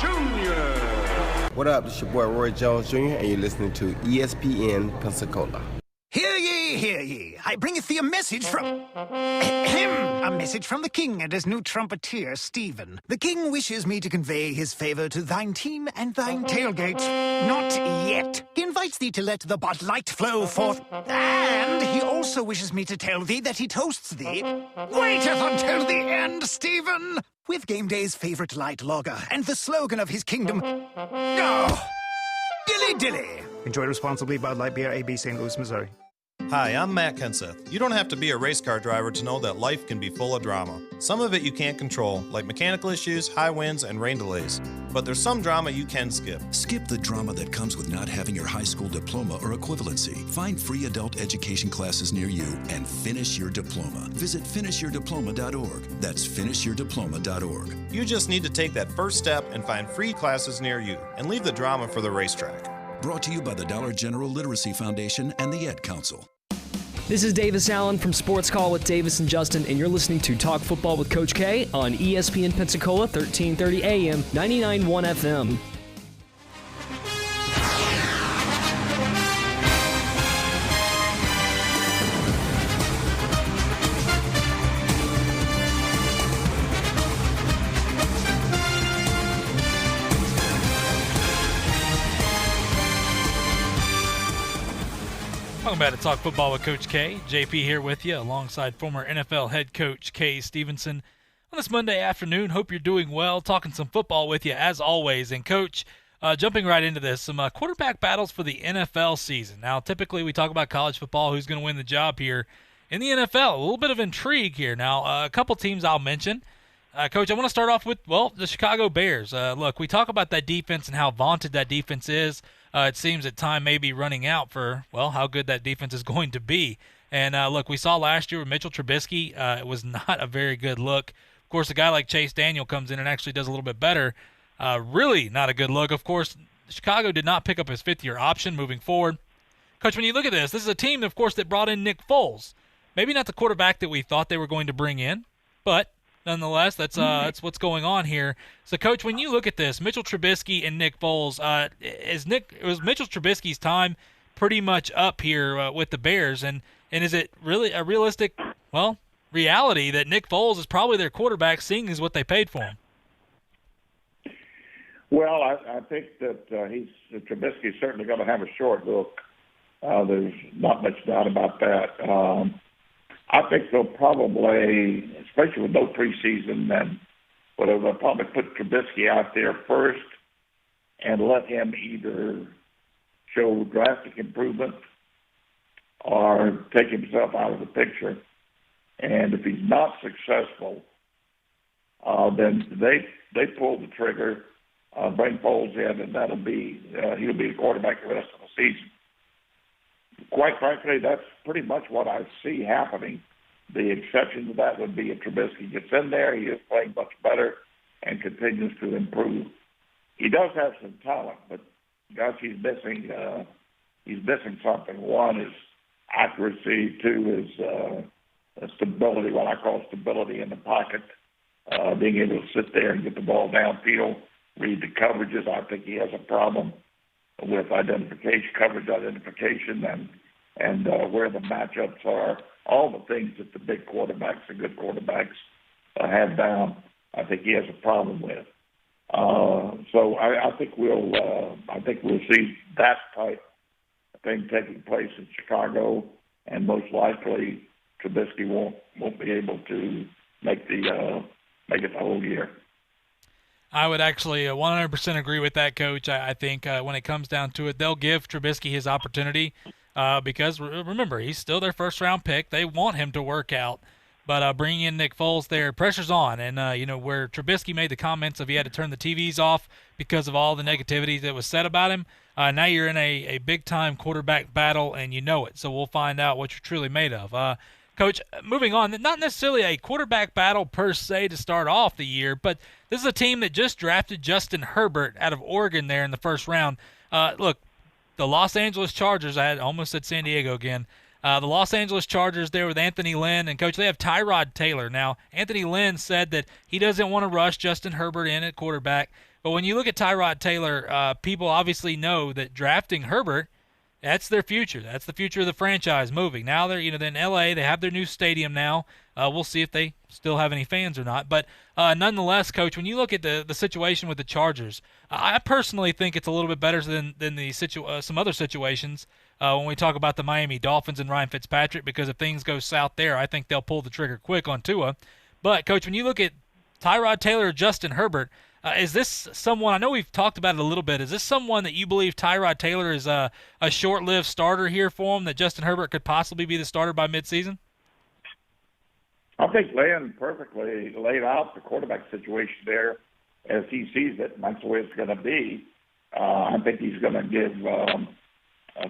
Jr. What up? This is your boy Roy Jones Jr. and you're listening to ESPN Pensacola. Hear ye, hear ye. I bringeth thee a message from him. A message from the king and his new trumpeter, Stephen. The king wishes me to convey his favor to thine team and thine tailgate. Not yet. He invites thee to let the Bud Light flow forth. And he also wishes me to tell thee that he toasts thee. Waiteth until the end, Stephen. With game day's favorite light lager and the slogan of his kingdom. Oh, dilly dilly. Enjoy responsibly. Bud Light Beer, AB, St. Louis, Missouri. Hi, I'm Matt Kenseth. You don't have to be a race car driver to know that life can be full of drama. Some of it you can't control, like mechanical issues, high winds, and rain delays. But there's some drama you can skip. Skip the drama that comes with not having your high school diploma or equivalency. Find free adult education classes near you and finish your diploma. Visit finishyourdiploma.org. That's finishyourdiploma.org. You just need to take that first step and find free classes near you and leave the drama for the racetrack. Brought to you by the Dollar General Literacy Foundation and the Ed Council. This is Davis Allen from Sports Call with Davis and Justin, and you're listening to Talk Football with Coach K on ESPN Pensacola, 1330 AM, 99.1 FM. Welcome back to Talk Football with Coach K. JP here with you alongside former NFL head coach Kay Stevenson on this Monday afternoon. Hope you're doing well. Talking some football with you as always. And Coach, jumping right into this, some quarterback battles for the NFL season. Now, typically we talk about college football, who's going to win the job here. In the NFL, a little bit of intrigue here. Now, a couple teams I'll mention. Coach, I want to start off with, the Chicago Bears. Look, we talk about that defense and how vaunted that defense is. It seems that time may be running out for, how good that defense is going to be. And, look, we saw last year with Mitchell Trubisky, it was not a very good look. Of course, a guy like Chase Daniel comes in and actually does a little bit better. Really not a good look. Of course, Chicago did not pick up his fifth-year option moving forward. Coach, when you look at this is a team, of course, that brought in Nick Foles. Maybe not the quarterback that we thought they were going to bring in, but nonetheless, that's what's going on here. So, Coach, when you look at this, Mitchell Trubisky and Nick Foles, was Mitchell Trubisky's time pretty much up here with the Bears, and is it really a realistic, reality that Nick Foles is probably their quarterback, seeing as what they paid for him? Well, I think that Trubisky's certainly going to have a short look. There's not much doubt about that. I think they'll probably, especially with no preseason, and whatever, they'll probably put Trubisky out there first and let him either show drastic improvement or take himself out of the picture. And if he's not successful, then they pull the trigger, bring Foles in, and he'll be the quarterback the rest of the season. Quite frankly, that's pretty much what I see happening. The exception to that would be if Trubisky gets in there, he is playing much better and continues to improve. He does have some talent, but gosh, he's missing something. One is accuracy. Two is stability, what I call stability in the pocket, being able to sit there and get the ball downfield, read the coverages. I think he has a problem with coverage identification, and where the matchups are, all the things that the big quarterbacks, the good quarterbacks, have down. I think he has a problem with. So I think we'll see that type of thing taking place in Chicago, and most likely Trubisky won't be able to make it the whole year. I would actually 100% agree with that, Coach. I think when it comes down to it, they'll give Trubisky his opportunity because, remember, he's still their first-round pick. They want him to work out. But bringing in Nick Foles there, pressure's on. And, where Trubisky made the comments of he had to turn the TVs off because of all the negativity that was said about him, now you're in a big-time quarterback battle, and you know it. So we'll find out what you're truly made of. Coach, moving on, not necessarily a quarterback battle per se to start off the year, but this is a team that just drafted Justin Herbert out of Oregon there in the first round. Look, the Los Angeles Chargers, I almost said San Diego again, the Los Angeles Chargers there with Anthony Lynn, and, Coach, they have Tyrod Taylor. Now, Anthony Lynn said that he doesn't want to rush Justin Herbert in at quarterback, but when you look at Tyrod Taylor, people obviously know that drafting Herbert, that's their future. That's the future of the franchise moving. Now they're, they're in L.A. They have their new stadium now. We'll see if they still have any fans or not. But nonetheless, Coach, when you look at the situation with the Chargers, I personally think it's a little bit better than some other situations when we talk about the Miami Dolphins and Ryan Fitzpatrick, because if things go south there, I think they'll pull the trigger quick on Tua. But, Coach, when you look at Tyrod Taylor or Justin Herbert, Is this someone, I know we've talked about it a little bit, is this someone that you believe Tyrod Taylor is a short-lived starter here for him, that Justin Herbert could possibly be the starter by midseason? I think Lynn perfectly laid out the quarterback situation there as he sees it, and that's the way it's going to be. I think he's going to give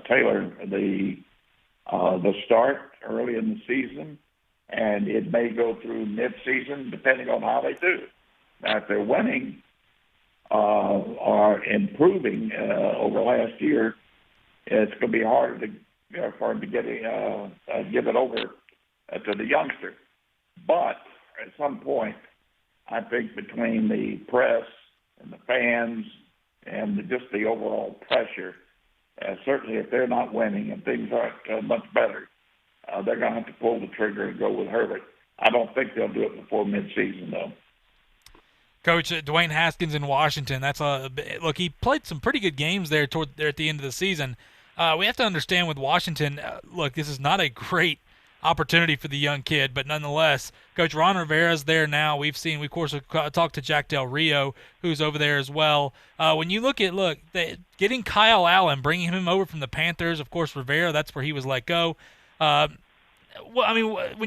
Taylor the start early in the season, and it may go through mid-season depending on how they do. Now, if they're winning or improving over last year, it's going to be harder for him to give it over to the youngster. But at some point, I think between the press and the fans and just the overall pressure, certainly if they're not winning and things aren't much better, they're going to have to pull the trigger and go with Herbert. I don't think they'll do it before midseason, though. Coach, Dwayne Haskins in Washington, look, he played some pretty good games there at the end of the season. We have to understand with Washington, look, this is not a great opportunity for the young kid, but nonetheless, Coach Ron Rivera's there now. We've of course, talked to Jack Del Rio, who's over there as well. When you look at, getting Kyle Allen, bringing him over from the Panthers, of course, Rivera, that's where he was let go. When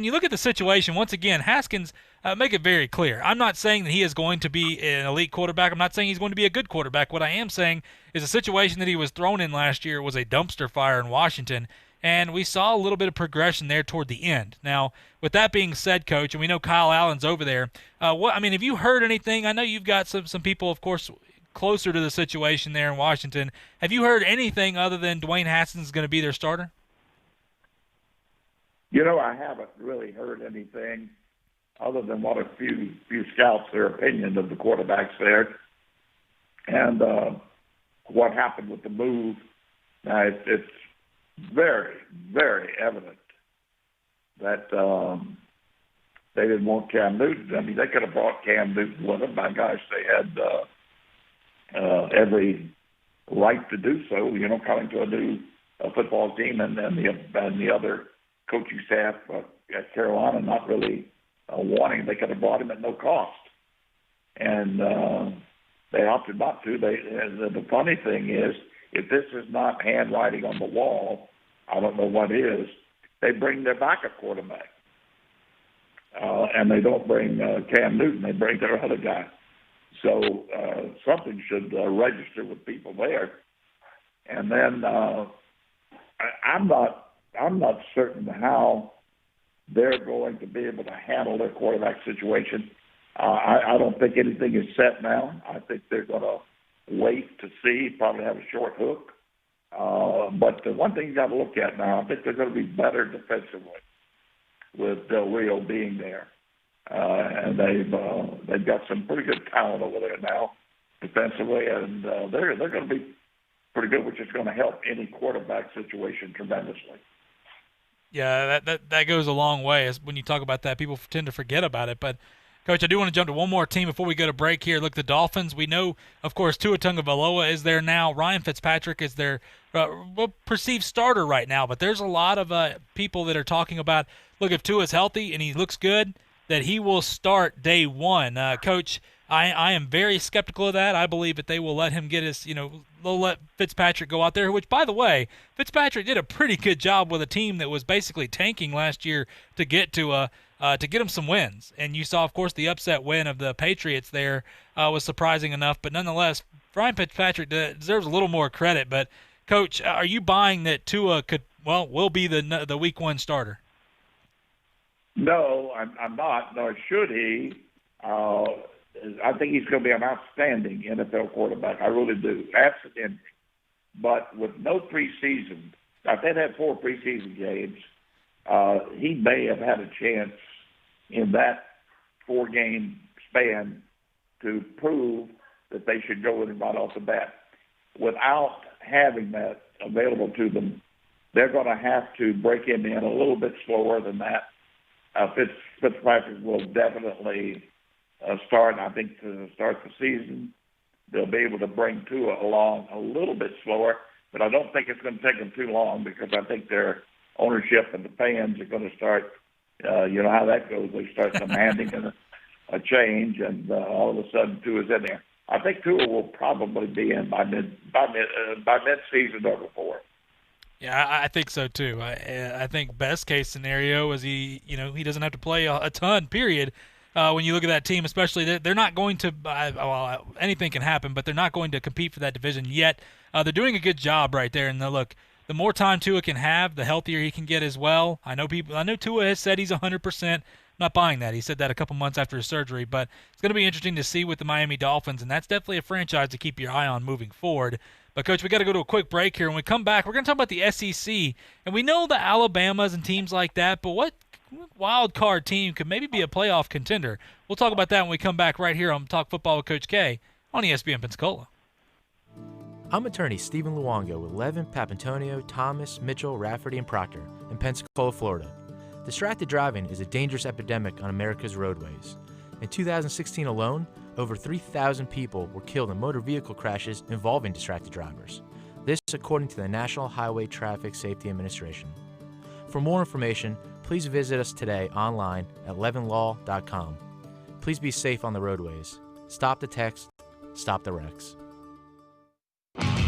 you look at the situation, once again, Haskins, make it very clear. I'm not saying that he is going to be an elite quarterback. I'm not saying he's going to be a good quarterback. What I am saying is the situation that he was thrown in last year was a dumpster fire in Washington, and we saw a little bit of progression there toward the end. Now, with that being said, Coach, and we know Kyle Allen's over there, have you heard anything? I know you've got some people, of course, closer to the situation there in Washington. Have you heard anything other than Dwayne Haskins is going to be their starter? I haven't really heard anything other than what a few scouts, their opinion of the quarterbacks there, and what happened with the move. Now, it's very, very evident that they didn't want Cam Newton. I mean, they could have brought Cam Newton with them. My gosh, they had every right to do so. Coming to a new football team and the other coaching staff at Carolina not really wanting. They could have brought him at no cost, and they opted not to. The funny thing is, if this is not handwriting on the wall, I don't know what is. They bring their backup quarterback, and they don't bring Cam Newton. They bring their other guy. So something should register with people there. And then I'm not certain how they're going to be able to handle their quarterback situation. I don't think anything is set now. I think they're going to wait to see, probably have a short hook. But the one thing you got to look at now, I think they're going to be better defensively with Del Rio being there. And they've got some pretty good talent over there now defensively, and they're going to be pretty good, which is going to help any quarterback situation tremendously. Yeah, that goes a long way. When you talk about that, people tend to forget about it. But, Coach, I do want to jump to one more team before we go to break here. Look, the Dolphins, we know, of course, Tua Tagovailoa is there now. Ryan Fitzpatrick is their perceived starter right now. But there's a lot of people that are talking about, look, if Tua's healthy and he looks good, that he will start day one. Coach, I am very skeptical of that. I believe that they will let him get his, they'll let Fitzpatrick go out there, which, by the way, Fitzpatrick did a pretty good job with a team that was basically tanking last year to get to get him some wins. And you saw, of course, the upset win of the Patriots there was surprising enough. But nonetheless, Ryan Fitzpatrick deserves a little more credit. But, Coach, are you buying that Tua will be the Week 1 starter? No, I'm not. Nor should he. I think he's going to be an outstanding NFL quarterback. I really do. Absolutely. But with no preseason, if they'd had 4 preseason games, he may have had a chance in that 4-game span to prove that they should go with him right off the bat. Without having that available to them, they're going to have to break him in a little bit slower than that. Fitzpatrick will definitely start, I think, to start the season. They'll be able to bring Tua along a little bit slower, but I don't think it's going to take them too long because I think their ownership and the fans are going to start, you know how that goes. They start demanding a change, and all of a sudden Tua's in there. I think Tua will probably be in by mid-season or before. Yeah, I think so too. I think best case scenario is he doesn't have to play a ton. Period. When you look at that team, especially they're not going to. Well, anything can happen, but they're not going to compete for that division yet. They're doing a good job right there. And the more time Tua can have, the healthier he can get as well. I know Tua has said he's 100%. I'm not buying that. He said that a couple months after his surgery, but it's going to be interesting to see with the Miami Dolphins, and that's definitely a franchise to keep your eye on moving forward. But, Coach, we got to go to a quick break here. When we come back, we're going to talk about the SEC. And we know the Alabamas and teams like that, but what wild card team could maybe be a playoff contender? We'll talk about that when we come back right here on Talk Football with Coach K on ESPN Pensacola. I'm attorney Stephen Luongo with Levin, Papantonio, Thomas, Mitchell, Rafferty, and Proctor in Pensacola, Florida. Distracted driving is a dangerous epidemic on America's roadways. In 2016 alone, over 3,000 people were killed in motor vehicle crashes involving distracted drivers. This according to the National Highway Traffic Safety Administration. For more information, please visit us today online at levinlaw.com. Please be safe on the roadways. Stop the text, stop the wrecks.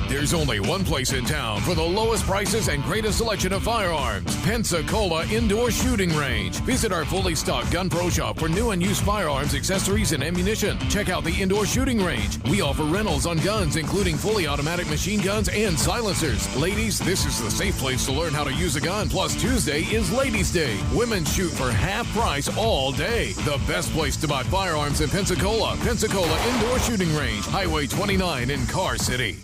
There's only one place in town for the lowest prices and greatest selection of firearms. Pensacola Indoor Shooting Range. Visit our fully stocked Gun Pro shop for new and used firearms, accessories, and ammunition. Check out the Indoor Shooting Range. We offer rentals on guns, including fully automatic machine guns and silencers. Ladies, this is the safe place to learn how to use a gun. Plus, Tuesday is Ladies' Day. Women shoot for half price all day. The best place to buy firearms in Pensacola. Pensacola Indoor Shooting Range, Highway 29 in Car City.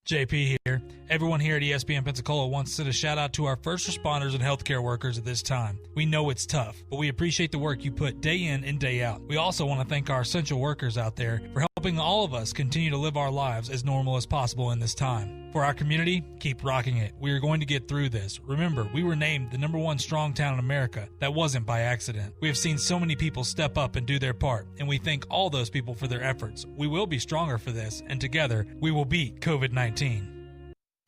JP here. Everyone here at ESPN Pensacola wants to send a shout out to our first responders and healthcare workers at this time. We know it's tough, but we appreciate the work you put day in and day out. We also want to thank our essential workers out there for helping all of us continue to live our lives as normal as possible in this time. For our community, keep rocking it. We are going to get through this. Remember, we were named the #1 strong town in America. That wasn't by accident. We have seen so many people step up and do their part, and we thank all those people for their efforts. We will be stronger for this, and together, we will beat COVID-19.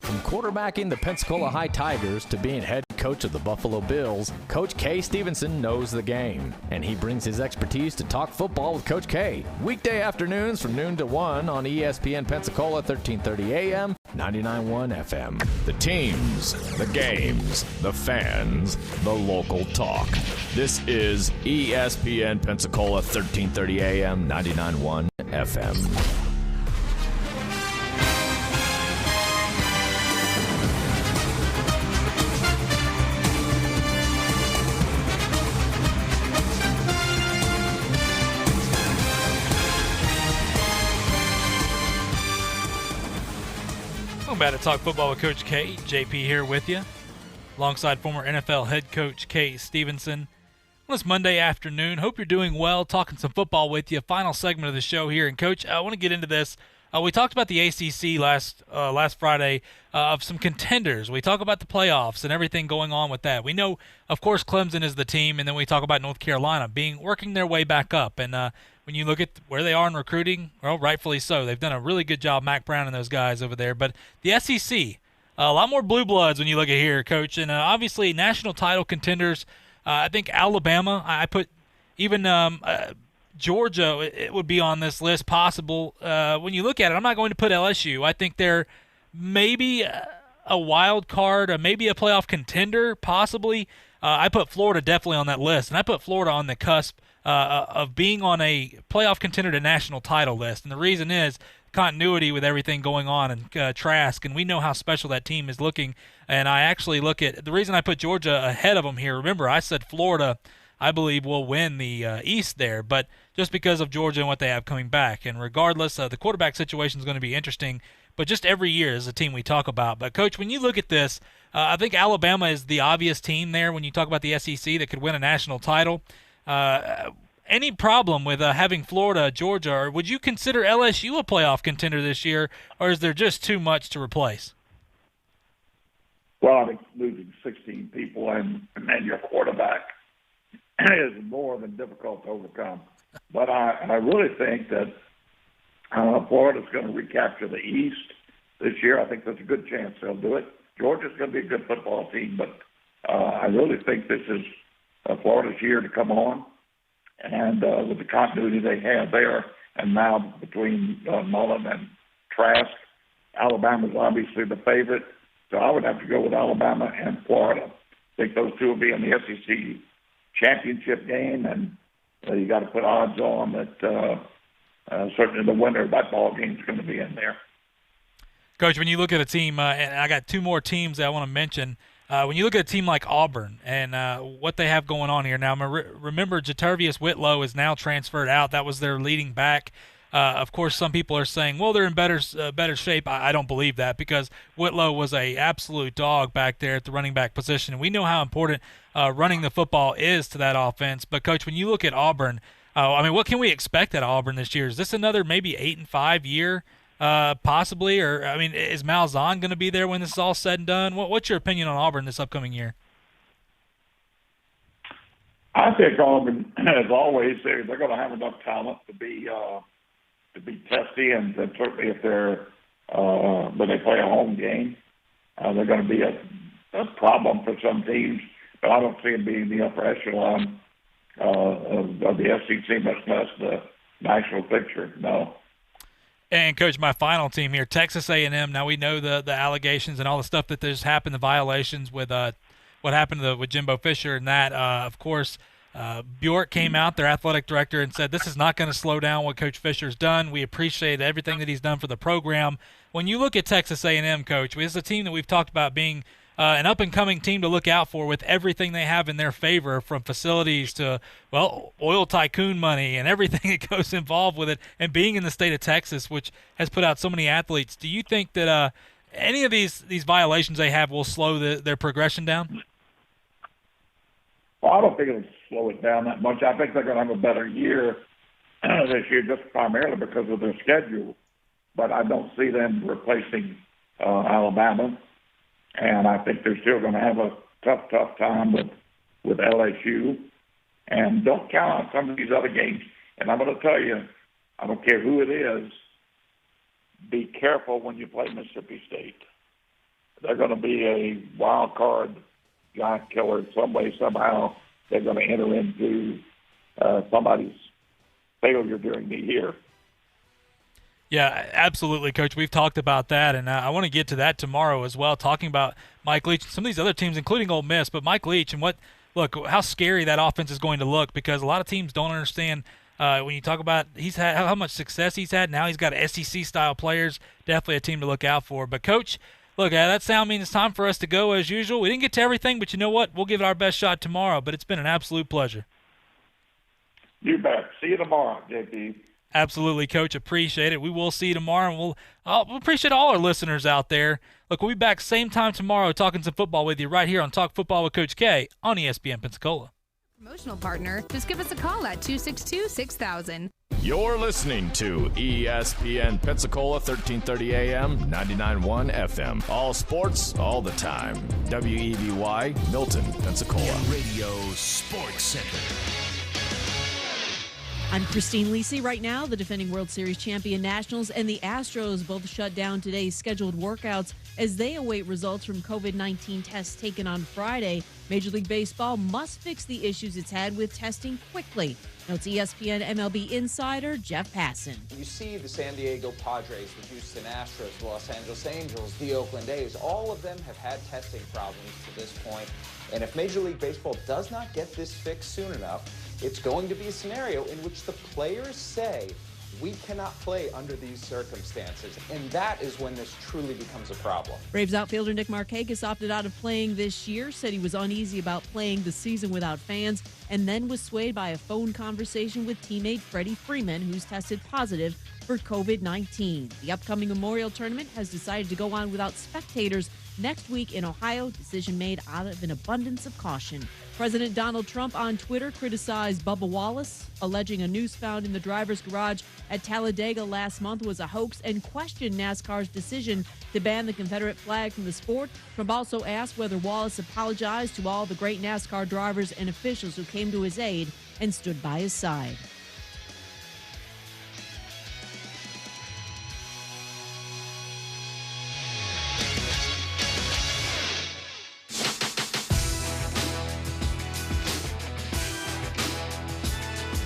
From quarterbacking the Pensacola High Tigers to being head coach of the Buffalo Bills, Coach K. Stevenson knows the game, and he brings his expertise to talk football with Coach K. Weekday afternoons from noon to 1 on ESPN Pensacola, 1330 AM, 99.1 FM. The teams, the games, the fans, the local talk. This is ESPN Pensacola, 1330 AM, 99.1 FM. Welcome back to Talk Football with Coach K. JP here with you, alongside former NFL head coach K. Stevenson. On this Monday afternoon, hope you're doing well, talking some football with you. Final segment of the show here. And, Coach, I want to get into this. We talked about the ACC last Friday of some contenders. We talk about the playoffs and everything going on with that. We know, of course, Clemson is the team, and then we talk about North Carolina working their way back up. And when you look at where they are in recruiting, well, rightfully so. They've done a really good job, Mac Brown and those guys over there. But the SEC, a lot more blue bloods when you look at here, Coach. And obviously national title contenders. I think Alabama, I put even Georgia, it would be on this list possible. When you look at it, I'm not going to put LSU. I think they're maybe a wild card, maybe a playoff contender, possibly. I put Florida definitely on that list, and I put Florida on the cusp of being on a playoff contender to national title list. And the reason is continuity with everything going on in Trask, and we know how special that team is looking. And I actually look at the reason I put Georgia ahead of them here. Remember, I said Florida, I believe, will win the East there, but just because of Georgia and what they have coming back. And regardless, the quarterback situation is going to be interesting, but just every year is a team we talk about. But, Coach, when you look at this, I think Alabama is the obvious team there when you talk about the SEC that could win a national title. Any problem with having Florida, Georgia, or would you consider LSU a playoff contender this year, or is there just too much to replace? Well, I think losing 16 people and your quarterback is more than difficult to overcome. But I really think that Florida's going to recapture the East this year. I think there's a good chance they'll do it. Georgia's going to be a good football team, but I really think this is Florida's year to come on. And with the continuity they have there, And now between Mullen and Trask, Alabama's obviously the favorite. So I would have to go with Alabama and Florida. I think those two will be in the SEC championship game, and you got to put odds on that certainly the winner of that ball game is going to be in there. Coach, when you look at a team, and I got two more teams that I want to mention, when you look at a team like Auburn and what they have going on here now, remember Jatavius Whitlow is now transferred out. That was their leading back. Of course, some people are saying, well, they're in better shape. I don't believe that, because Whitlow was a absolute dog back there at the running back position. And we know how important running the football is to that offense. But, Coach, when you look at Auburn, what can we expect at Auburn this year? Is this another maybe 8-5 year possibly? Or, is Malzahn going to be there when this is all said and done? What's your opinion on Auburn this upcoming year? I think Auburn, as always, they're going to have enough talent to be testy, and certainly if they're when they play a home game, they're going to be a problem for some teams. But I don't see them being the upper echelon of the SEC, much less the national picture. No. And, Coach, my final team here, Texas A&M. Now, we know the allegations and all the stuff that just happened, the violations with what happened with Jimbo Fisher and that. Of course, Bjork came out, their athletic director, and said this is not going to slow down what Coach Fisher's done. We appreciate everything that he's done for the program. When you look at Texas A&M, Coach, it's a team that we've talked about being an up-and-coming team to look out for with everything they have in their favor, from facilities to, oil tycoon money and everything that goes involved with it, and being in the state of Texas, which has put out so many athletes. Do you think that any of these violations they have will slow their progression down? Well, I don't think it'll slow it down that much. I think they're going to have a better year this year, just primarily because of their schedule. But I don't see them replacing Alabama. And I think they're still going to have a tough time with LSU. And don't count on some of these other games. And I'm going to tell you, I don't care who it is, be careful when you play Mississippi State. They're going to be a wild card giant killer some way, somehow. They're going to enter into somebody's failure during the year. Yeah, absolutely, Coach. We've talked about that, and I want to get to that tomorrow as well, talking about Mike Leach and some of these other teams, including Ole Miss. But Mike Leach and how scary that offense is going to look, because a lot of teams don't understand when you talk about how much success he's had. Now he's got SEC-style players, definitely a team to look out for. But, Coach, look, that sound means it's time for us to go as usual. We didn't get to everything, but you know what? We'll give it our best shot tomorrow. But it's been an absolute pleasure. You bet. See you tomorrow, JP. Absolutely, Coach. Appreciate it. We will see you tomorrow, and we'll appreciate all our listeners out there. Look, we'll be back same time tomorrow talking some football with you right here on Talk Football with Coach K on ESPN Pensacola. Promotional partner, just give us a call at 262-6000. You're listening to ESPN Pensacola, 1330 AM, 99.1 FM. All sports, all the time. WEBY, Milton, Pensacola. Radio Sports Center. I'm Christine Lisi. Right now, the defending World Series champion Nationals and the Astros both shut down today's scheduled workouts as they await results from COVID-19 tests taken on Friday. Major League Baseball must fix the issues it's had with testing quickly. Notes ESPN MLB insider Jeff Passan. You see the San Diego Padres, the Houston Astros, the Los Angeles Angels, the Oakland A's. All of them have had testing problems to this point. And if Major League Baseball does not get this fixed soon enough, it's going to be a scenario in which the players say, we cannot play under these circumstances. And that is when this truly becomes a problem. Braves outfielder Nick Markakis opted out of playing this year, said he was uneasy about playing the season without fans, and then was swayed by a phone conversation with teammate Freddie Freeman, who's tested positive for COVID-19. The upcoming Memorial Tournament has decided to go on without spectators next week in Ohio. Decision made out of an abundance of caution. President Donald Trump on Twitter criticized Bubba Wallace, alleging a noose found in the driver's garage at Talladega last month was a hoax, and questioned NASCAR's decision to ban the Confederate flag from the sport. Trump also asked whether Wallace apologized to all the great NASCAR drivers and officials who came to his aid and stood by his side.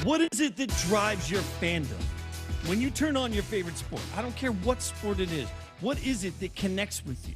What is it that drives your fandom? When you turn on your favorite sport, I don't care what sport it is, what is it that connects with you?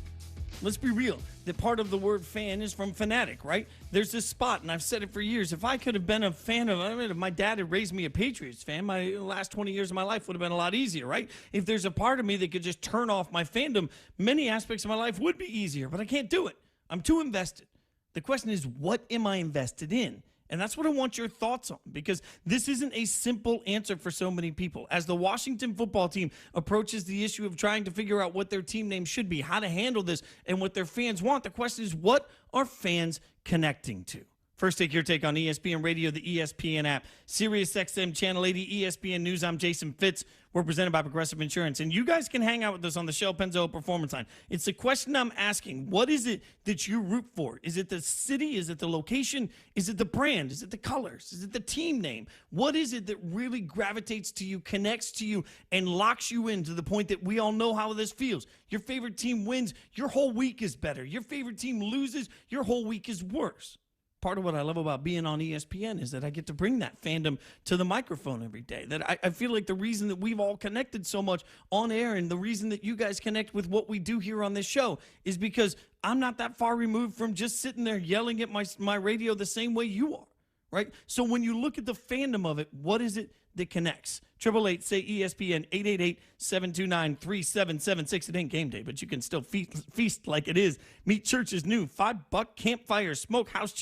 Let's be real. The part of the word fan is from fanatic, right? There's this spot, and I've said it for years. If I could have been a fan of, if my dad had raised me a Patriots fan, my last 20 years of my life would have been a lot easier, right? If there's a part of me that could just turn off my fandom, many aspects of my life would be easier, but I can't do it. I'm too invested. The question is, what am I invested in? And that's what I want your thoughts on, because this isn't a simple answer for so many people. As the Washington football team approaches the issue of trying to figure out what their team name should be, how to handle this, and what their fans want, the question is, what are fans connecting to? First, take your take on ESPN Radio, the ESPN app, SiriusXM Channel 80, ESPN News. I'm Jason Fitz. We're presented by Progressive Insurance. And you guys can hang out with us on the Shell Pennzoil Performance Line. It's the question I'm asking. What is it that you root for? Is it the city? Is it the location? Is it the brand? Is it the colors? Is it the team name? What is it that really gravitates to you, connects to you, and locks you in to the point that we all know how this feels? Your favorite team wins, your whole week is better. Your favorite team loses, your whole week is worse. Part of what I love about being on ESPN is that I get to bring that fandom to the microphone every day. That I feel like the reason that we've all connected so much on air and the reason that you guys connect with what we do here on this show is because I'm not that far removed from just sitting there yelling at my radio the same way you are, right? So when you look at the fandom of it, what is it that connects? 888 say ESPN, 888-729-3776. It ain't game day, but you can still feast like it is. Meet Church's new $5 campfire smokehouse chicken